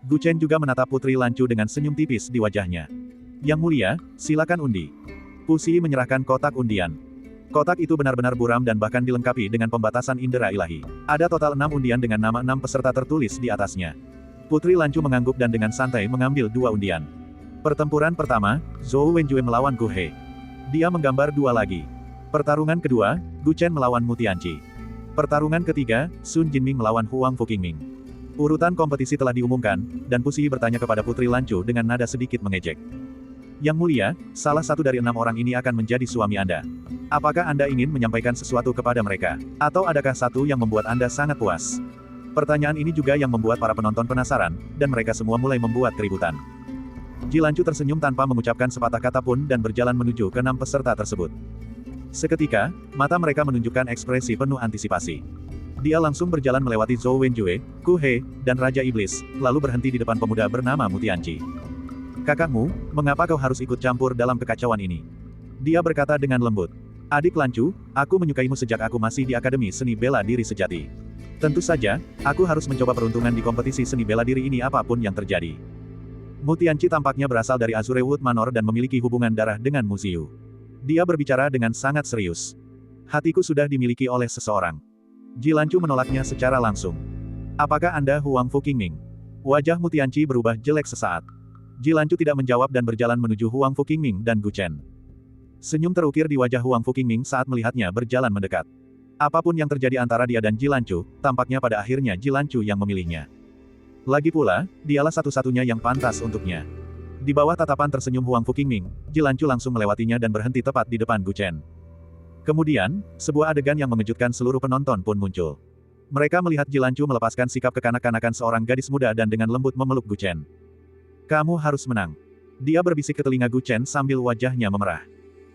Gu Chen juga menatap Putri Lancu dengan senyum tipis di wajahnya. Yang mulia, silakan undi. Pu Xi menyerahkan kotak undian. Kotak itu benar-benar buram dan bahkan dilengkapi dengan pembatasan indera ilahi. Ada total 6 undian dengan nama 6 peserta tertulis di atasnya. Putri Lancu mengangguk dan dengan santai mengambil 2 undian. Pertempuran pertama, Zhou Wenjue melawan Gu He. Dia menggambar 2 lagi. Pertarungan kedua, Gu Chen melawan Mu Tianqi. Pertarungan ketiga, Sun Jinming melawan Huangfu Qingming. Urutan kompetisi telah diumumkan, dan Pu Xi bertanya kepada Putri Lancu dengan nada sedikit mengejek. Yang mulia, salah satu dari 6 orang ini akan menjadi suami Anda. Apakah Anda ingin menyampaikan sesuatu kepada mereka? Atau adakah satu yang membuat Anda sangat puas? Pertanyaan ini juga yang membuat para penonton penasaran, dan mereka semua mulai membuat keributan. Ji Lancu tersenyum tanpa mengucapkan sepatah kata pun dan berjalan menuju ke 6 peserta tersebut. Seketika, mata mereka menunjukkan ekspresi penuh antisipasi. Dia langsung berjalan melewati Zhou Wenjue, Gu He, dan Raja Iblis, lalu berhenti di depan pemuda bernama Mu Tianqi. Kakakmu, mengapa kau harus ikut campur dalam kekacauan ini? Dia berkata dengan lembut. Adik Lancu, aku menyukaimu sejak aku masih di Akademi Seni Bela Diri Sejati. Tentu saja, aku harus mencoba peruntungan di kompetisi seni bela diri ini apapun yang terjadi. Mu Tianqi tampaknya berasal dari Azurewood Manor dan memiliki hubungan darah dengan Mu Xiu. Dia berbicara dengan sangat serius. Hatiku sudah dimiliki oleh seseorang. Ji Lancu menolaknya secara langsung. Apakah Anda Huangfu Qingming? Wajah Mu Tianqi berubah jelek sesaat. Ji Lancu tidak menjawab dan berjalan menuju Huangfu Qingming dan Gu Chen. Senyum terukir di wajah Huangfu Qingming saat melihatnya berjalan mendekat. Apapun yang terjadi antara dia dan Ji Lancu, tampaknya pada akhirnya Ji Lancu yang memilihnya. Lagi pula, dialah satu-satunya yang pantas untuknya. Di bawah tatapan tersenyum Huangfu Qingming, Ji Lancu langsung melewatinya dan berhenti tepat di depan Gu Chen. Kemudian, sebuah adegan yang mengejutkan seluruh penonton pun muncul. Mereka melihat Ji Lancu melepaskan sikap kekanak-kanakan seorang gadis muda dan dengan lembut memeluk Gu Chen. Kamu harus menang. Dia berbisik ke telinga Gu Chen sambil wajahnya memerah.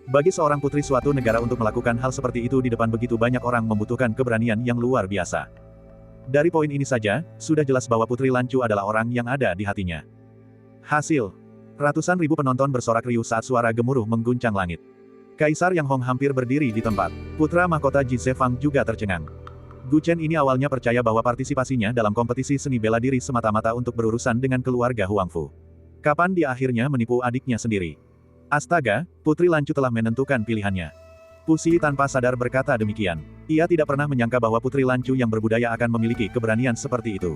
Bagi seorang putri suatu negara untuk melakukan hal seperti itu di depan begitu banyak orang membutuhkan keberanian yang luar biasa. Dari poin ini saja, sudah jelas bahwa Putri Lancu adalah orang yang ada di hatinya. Hasil. Ratusan ribu penonton bersorak riuh saat suara gemuruh mengguncang langit. Kaisar Yang Hong hampir berdiri di tempat. Putra mahkota Ji Zefang juga tercengang. Gu Chen ini awalnya percaya bahwa partisipasinya dalam kompetisi seni bela diri semata-mata untuk berurusan dengan keluarga Huangfu. Kapan dia akhirnya menipu adiknya sendiri? Astaga, Putri Lancu telah menentukan pilihannya. Pu Xi tanpa sadar berkata demikian. Ia tidak pernah menyangka bahwa Putri Lancu yang berbudaya akan memiliki keberanian seperti itu.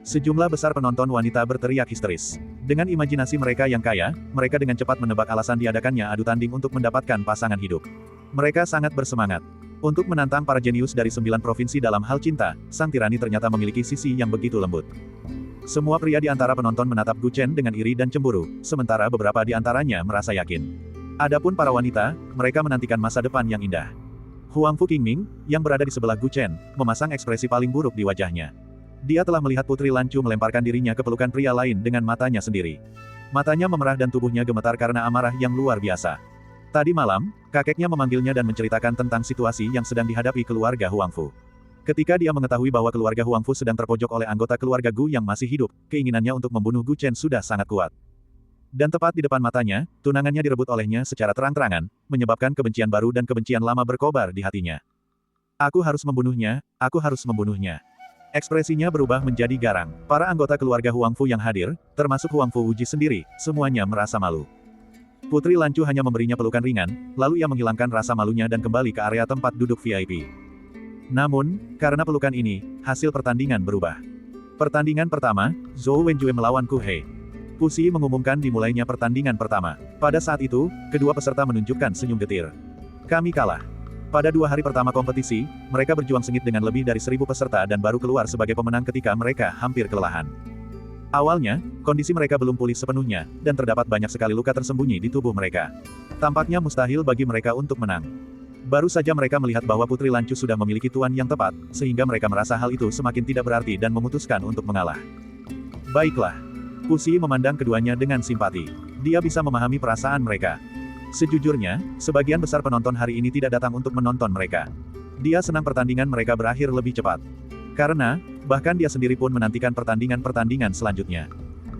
Sejumlah besar penonton wanita berteriak histeris. Dengan imajinasi mereka yang kaya, mereka dengan cepat menebak alasan diadakannya adu tanding untuk mendapatkan pasangan hidup. Mereka sangat bersemangat. Untuk menantang para jenius dari 9 provinsi dalam hal cinta, sang tirani ternyata memiliki sisi yang begitu lembut. Semua pria di antara penonton menatap Gu Chen dengan iri dan cemburu, sementara beberapa di antaranya merasa yakin. Adapun para wanita, mereka menantikan masa depan yang indah. Huangfu Qingming, yang berada di sebelah Gu Chen, memasang ekspresi paling buruk di wajahnya. Dia telah melihat Putri Lancu melemparkan dirinya ke pelukan pria lain dengan matanya sendiri. Matanya memerah dan tubuhnya gemetar karena amarah yang luar biasa. Tadi malam, kakeknya memanggilnya dan menceritakan tentang situasi yang sedang dihadapi keluarga Huangfu. Ketika dia mengetahui bahwa keluarga Huangfu sedang terpojok oleh anggota keluarga Gu yang masih hidup, keinginannya untuk membunuh Gu Chen sudah sangat kuat. Dan tepat di depan matanya, tunangannya direbut olehnya secara terang-terangan, menyebabkan kebencian baru dan kebencian lama berkobar di hatinya. Aku harus membunuhnya, aku harus membunuhnya. Ekspresinya berubah menjadi garang. Para anggota keluarga Huangfu yang hadir, termasuk Huangfu Wuji sendiri, semuanya merasa malu. Putri Lancu hanya memberinya pelukan ringan, lalu ia menghilangkan rasa malunya dan kembali ke area tempat duduk VIP. Namun, karena pelukan ini, hasil pertandingan berubah. Pertandingan pertama, Zhou Wenjue melawan Ku He. Pusi mengumumkan dimulainya pertandingan pertama. Pada saat itu, kedua peserta menunjukkan senyum getir. Kami kalah. Pada 2 hari pertama kompetisi, mereka berjuang sengit dengan lebih dari 1.000 peserta dan baru keluar sebagai pemenang ketika mereka hampir kelelahan. Awalnya, kondisi mereka belum pulih sepenuhnya, dan terdapat banyak sekali luka tersembunyi di tubuh mereka. Tampaknya mustahil bagi mereka untuk menang. Baru saja mereka melihat bahwa Putri Lancu sudah memiliki tuan yang tepat, sehingga mereka merasa hal itu semakin tidak berarti dan memutuskan untuk mengalah. Baiklah. Pusi memandang keduanya dengan simpati. Dia bisa memahami perasaan mereka. Sejujurnya, sebagian besar penonton hari ini tidak datang untuk menonton mereka. Dia senang pertandingan mereka berakhir lebih cepat. Karena, bahkan dia sendiri pun menantikan pertandingan-pertandingan selanjutnya.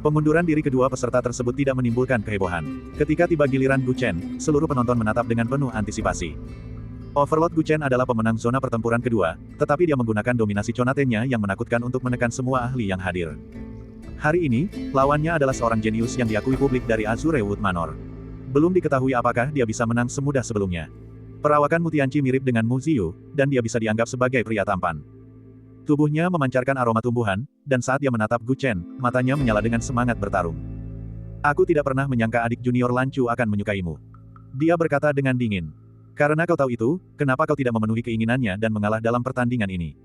Pengunduran diri kedua peserta tersebut tidak menimbulkan kehebohan. Ketika tiba giliran Gu Chen, seluruh penonton menatap dengan penuh antisipasi. Overlord Gu Chen adalah pemenang zona pertempuran kedua, tetapi dia menggunakan dominasi Chonatenya yang menakutkan untuk menekan semua ahli yang hadir. Hari ini, lawannya adalah seorang jenius yang diakui publik dari Azure Wood Manor. Belum diketahui apakah dia bisa menang semudah sebelumnya. Perawakan Mu Tianqi mirip dengan Mu Ziyu, dan dia bisa dianggap sebagai pria tampan. Tubuhnya memancarkan aroma tumbuhan, dan saat dia menatap Gu Chen, matanya menyala dengan semangat bertarung. Aku tidak pernah menyangka adik junior Lancu akan menyukaimu. Dia berkata dengan dingin. Karena kau tahu itu, kenapa kau tidak memenuhi keinginannya dan mengalah dalam pertandingan ini?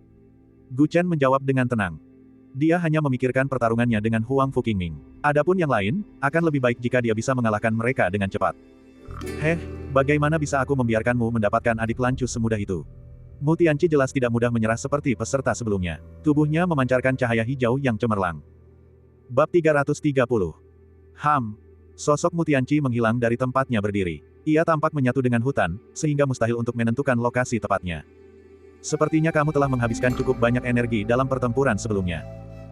Gu Chen menjawab dengan tenang. Dia hanya memikirkan pertarungannya dengan Huangfu Qingming. Adapun yang lain, akan lebih baik jika dia bisa mengalahkan mereka dengan cepat. Bagaimana bisa aku membiarkanmu mendapatkan adik Lancu semudah itu? Mu Tianqi jelas tidak mudah menyerah seperti peserta sebelumnya. Tubuhnya memancarkan cahaya hijau yang cemerlang. Bab 330. Sosok Mu Tianqi menghilang dari tempatnya berdiri. Ia tampak menyatu dengan hutan, sehingga mustahil untuk menentukan lokasi tepatnya. Sepertinya kamu telah menghabiskan cukup banyak energi dalam pertempuran sebelumnya.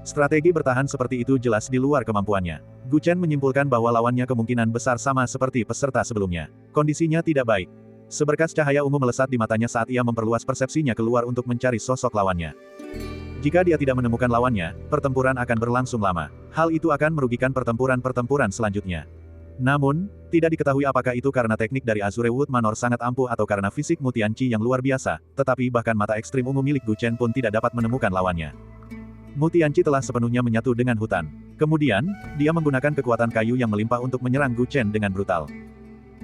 Strategi bertahan seperti itu jelas di luar kemampuannya. Gu Chen menyimpulkan bahwa lawannya kemungkinan besar sama seperti peserta sebelumnya. Kondisinya tidak baik. Seberkas cahaya ungu melesat di matanya saat ia memperluas persepsinya keluar untuk mencari sosok lawannya. Jika dia tidak menemukan lawannya, pertempuran akan berlangsung lama. Hal itu akan merugikan pertempuran-pertempuran selanjutnya. Namun, tidak diketahui apakah itu karena teknik dari Azure Wood Manor sangat ampuh atau karena fisik Mu Tianqi yang luar biasa, tetapi bahkan mata ekstrim ungu milik Gu Chen pun tidak dapat menemukan lawannya. Mu Tianqi telah sepenuhnya menyatu dengan hutan. Kemudian, dia menggunakan kekuatan kayu yang melimpah untuk menyerang Gu Chen dengan brutal.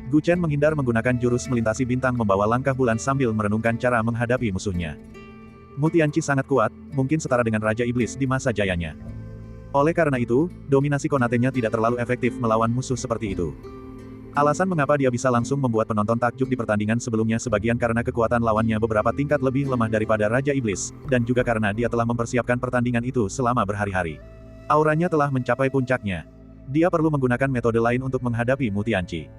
Gu Chen menghindar menggunakan jurus melintasi bintang membawa langkah bulan sambil merenungkan cara menghadapi musuhnya. Mu Tianqi sangat kuat, mungkin setara dengan Raja Iblis di masa jayanya. Oleh karena itu, dominasi Konatenya tidak terlalu efektif melawan musuh seperti itu. Alasan mengapa dia bisa langsung membuat penonton takjub di pertandingan sebelumnya sebagian karena kekuatan lawannya beberapa tingkat lebih lemah daripada Raja Iblis, dan juga karena dia telah mempersiapkan pertandingan itu selama berhari-hari. Auranya telah mencapai puncaknya. Dia perlu menggunakan metode lain untuk menghadapi Mu Tianqi.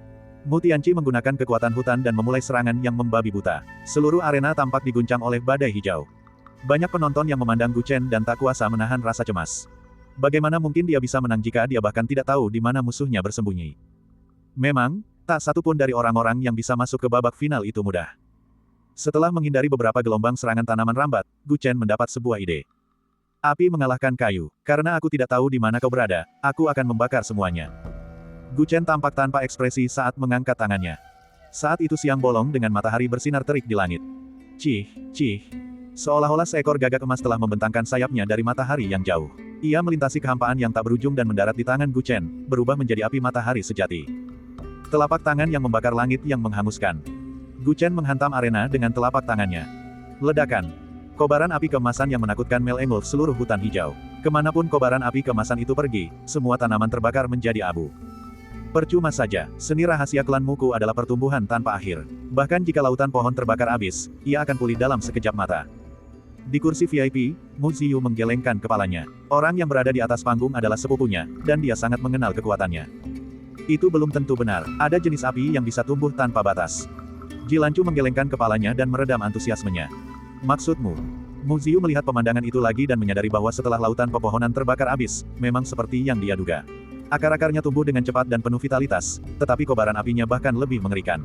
Mu Tianqi menggunakan kekuatan hutan dan memulai serangan yang membabi buta. Seluruh arena tampak diguncang oleh badai hijau. Banyak penonton yang memandang Gu Chen dan tak kuasa menahan rasa cemas. Bagaimana mungkin dia bisa menang jika dia bahkan tidak tahu di mana musuhnya bersembunyi? Memang, tak satu pun dari orang-orang yang bisa masuk ke babak final itu mudah. Setelah menghindari beberapa gelombang serangan tanaman rambat, Gu Chen mendapat sebuah ide. Api mengalahkan kayu. Karena aku tidak tahu di mana kau berada, aku akan membakar semuanya. Gu Chen tampak tanpa ekspresi saat mengangkat tangannya. Saat itu siang bolong dengan matahari bersinar terik di langit. Cih. Seolah-olah seekor gagak emas telah membentangkan sayapnya dari matahari yang jauh. Ia melintasi kehampaan yang tak berujung dan mendarat di tangan Gu Chen, berubah menjadi api matahari sejati. Telapak tangan yang membakar langit yang menghanguskan. Gu Chen menghantam arena dengan telapak tangannya. Ledakan. Kobaran api keemasan yang menakutkan melengkung seluruh hutan hijau. Kemanapun kobaran api keemasan itu pergi, semua tanaman terbakar menjadi abu. Percuma saja, seni rahasia klan Muku adalah pertumbuhan tanpa akhir. Bahkan jika lautan pohon terbakar habis, ia akan pulih dalam sekejap mata. Di kursi VIP, Mu Ziyu menggelengkan kepalanya. Orang yang berada di atas panggung adalah sepupunya, dan dia sangat mengenal kekuatannya. Itu belum tentu benar, ada jenis api yang bisa tumbuh tanpa batas. Ji Lancu menggelengkan kepalanya dan meredam antusiasmenya. Maksudmu? Mu Ziyu melihat pemandangan itu lagi dan menyadari bahwa setelah lautan pepohonan terbakar habis, memang seperti yang dia duga. Akar-akarnya tumbuh dengan cepat dan penuh vitalitas, tetapi kobaran apinya bahkan lebih mengerikan.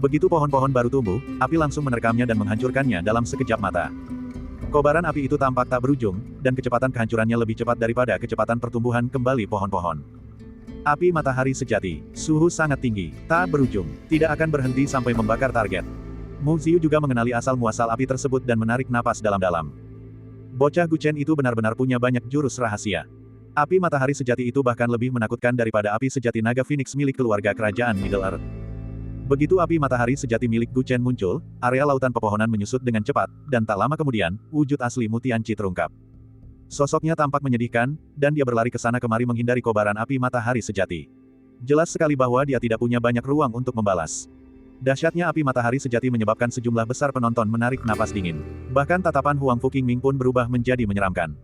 Begitu pohon-pohon baru tumbuh, api langsung menerkamnya dan menghancurkannya dalam sekejap mata. Kobaran api itu tampak tak berujung, dan kecepatan kehancurannya lebih cepat daripada kecepatan pertumbuhan kembali pohon-pohon. Api matahari sejati, suhu sangat tinggi, tak berujung, tidak akan berhenti sampai membakar target. Mu Ziyu juga mengenali asal-muasal api tersebut dan menarik napas dalam-dalam. Bocah Guchen itu benar-benar punya banyak jurus rahasia. Api matahari sejati itu bahkan lebih menakutkan daripada api sejati naga Phoenix milik keluarga kerajaan Middle Earth. Begitu api matahari sejati milik Guchen muncul, area lautan pepohonan menyusut dengan cepat, dan tak lama kemudian, wujud asli Mu Tianqi terungkap. Sosoknya tampak menyedihkan, dan dia berlari ke sana kemari menghindari kobaran api matahari sejati. Jelas sekali bahwa dia tidak punya banyak ruang untuk membalas. Dahsyatnya api matahari sejati menyebabkan sejumlah besar penonton menarik napas dingin. Bahkan tatapan Huang Fuqingming pun berubah menjadi menyeramkan.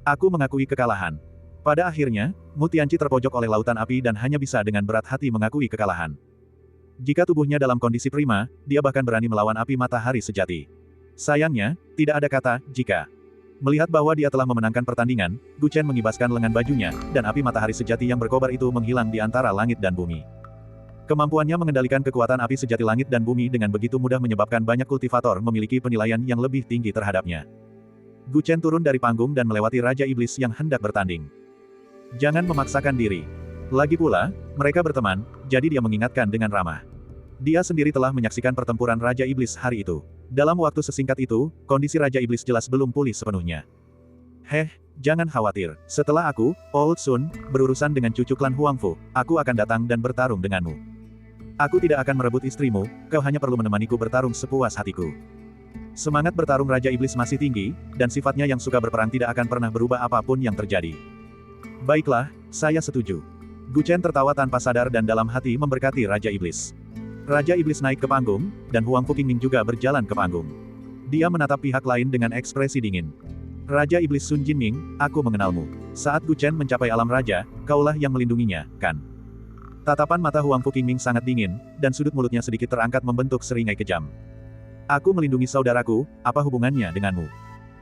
Aku mengakui kekalahan. Pada akhirnya, Mu Tianqi terpojok oleh lautan api dan hanya bisa dengan berat hati mengakui kekalahan. Jika tubuhnya dalam kondisi prima, dia bahkan berani melawan api matahari sejati. Sayangnya, tidak ada kata "jika". Melihat bahwa dia telah memenangkan pertandingan, Guchen mengibaskan lengan bajunya, dan api matahari sejati yang berkobar itu menghilang di antara langit dan bumi. Kemampuannya mengendalikan kekuatan api sejati langit dan bumi dengan begitu mudah menyebabkan banyak kultivator memiliki penilaian yang lebih tinggi terhadapnya. Guchen turun dari panggung dan melewati Raja Iblis yang hendak bertanding. Jangan memaksakan diri. Lagi pula, mereka berteman, jadi dia mengingatkan dengan ramah. Dia sendiri telah menyaksikan pertempuran Raja Iblis hari itu. Dalam waktu sesingkat itu, kondisi Raja Iblis jelas belum pulih sepenuhnya. Jangan khawatir. Setelah aku, Old Sun, berurusan dengan cucu klan Huangfu, aku akan datang dan bertarung denganmu. Aku tidak akan merebut istrimu, kau hanya perlu menemaniku bertarung sepuas hatiku. Semangat bertarung Raja Iblis masih tinggi, dan sifatnya yang suka berperang tidak akan pernah berubah apapun yang terjadi. Baiklah, saya setuju. Guchen tertawa tanpa sadar dan dalam hati memberkati Raja Iblis. Raja Iblis naik ke panggung, dan Huang Fuqingming juga berjalan ke panggung. Dia menatap pihak lain dengan ekspresi dingin. Raja Iblis Sun Jinming, aku mengenalmu. Saat Guchen mencapai alam raja, kaulah yang melindunginya, kan? Tatapan mata Huang Fuqingming sangat dingin, dan sudut mulutnya sedikit terangkat membentuk seringai kejam. Aku melindungi saudaraku, apa hubungannya denganmu?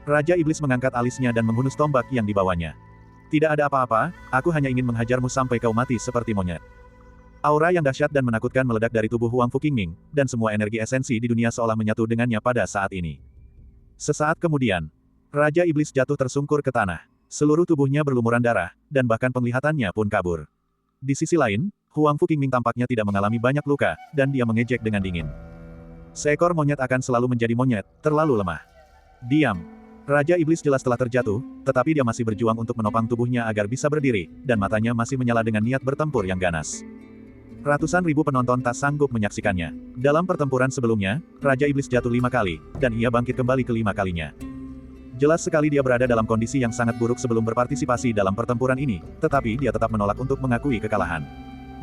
Raja Iblis mengangkat alisnya dan menghunus tombak yang dibawanya. Tidak ada apa-apa, aku hanya ingin menghajarmu sampai kau mati seperti monyet. Aura yang dahsyat dan menakutkan meledak dari tubuh Huang Fuqingming, dan semua energi esensi di dunia seolah menyatu dengannya pada saat ini. Sesaat kemudian, Raja Iblis jatuh tersungkur ke tanah. Seluruh tubuhnya berlumuran darah, dan bahkan penglihatannya pun kabur. Di sisi lain, Huang Fuqingming tampaknya tidak mengalami banyak luka, dan dia mengejek dengan dingin. Seekor monyet akan selalu menjadi monyet, terlalu lemah. Diam. Raja Iblis jelas telah terjatuh, tetapi dia masih berjuang untuk menopang tubuhnya agar bisa berdiri, dan matanya masih menyala dengan niat bertempur yang ganas. Ratusan ribu penonton tak sanggup menyaksikannya. Dalam pertempuran sebelumnya, Raja Iblis jatuh 5 kali, dan ia bangkit kembali ke-5 kalinya. Jelas sekali dia berada dalam kondisi yang sangat buruk sebelum berpartisipasi dalam pertempuran ini, tetapi dia tetap menolak untuk mengakui kekalahan.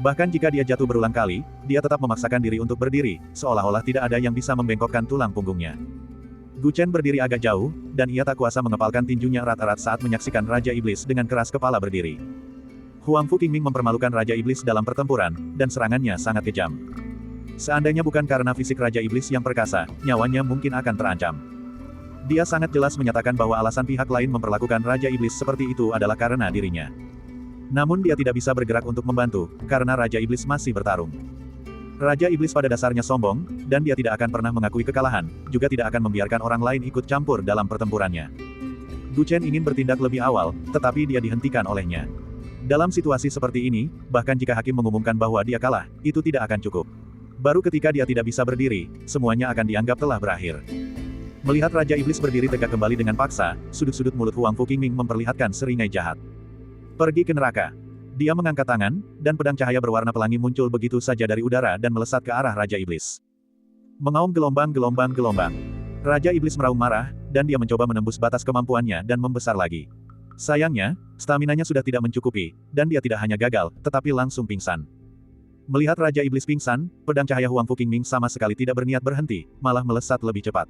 Bahkan jika dia jatuh berulang kali, dia tetap memaksakan diri untuk berdiri, seolah-olah tidak ada yang bisa membengkokkan tulang punggungnya. Guchen berdiri agak jauh, dan ia tak kuasa mengepalkan tinjunya erat-erat saat menyaksikan Raja Iblis dengan keras kepala berdiri. Huang Fuqingming mempermalukan Raja Iblis dalam pertempuran, dan serangannya sangat kejam. Seandainya bukan karena fisik Raja Iblis yang perkasa, nyawanya mungkin akan terancam. Dia sangat jelas menyatakan bahwa alasan pihak lain memperlakukan Raja Iblis seperti itu adalah karena dirinya. Namun dia tidak bisa bergerak untuk membantu, karena Raja Iblis masih bertarung. Raja Iblis pada dasarnya sombong, dan dia tidak akan pernah mengakui kekalahan, juga tidak akan membiarkan orang lain ikut campur dalam pertempurannya. Guchen ingin bertindak lebih awal, tetapi dia dihentikan olehnya. Dalam situasi seperti ini, bahkan jika hakim mengumumkan bahwa dia kalah, itu tidak akan cukup. Baru ketika dia tidak bisa berdiri, semuanya akan dianggap telah berakhir. Melihat Raja Iblis berdiri tegak kembali dengan paksa, sudut-sudut mulut Huang Fuqingming memperlihatkan seringai jahat. Pergi ke neraka. Dia mengangkat tangan, dan pedang cahaya berwarna pelangi muncul begitu saja dari udara dan melesat ke arah Raja Iblis. Mengaum gelombang. Raja Iblis meraung marah, dan dia mencoba menembus batas kemampuannya dan membesar lagi. Sayangnya, staminanya sudah tidak mencukupi, dan dia tidak hanya gagal, tetapi langsung pingsan. Melihat Raja Iblis pingsan, pedang cahaya Huang Fuqingming sama sekali tidak berniat berhenti, malah melesat lebih cepat.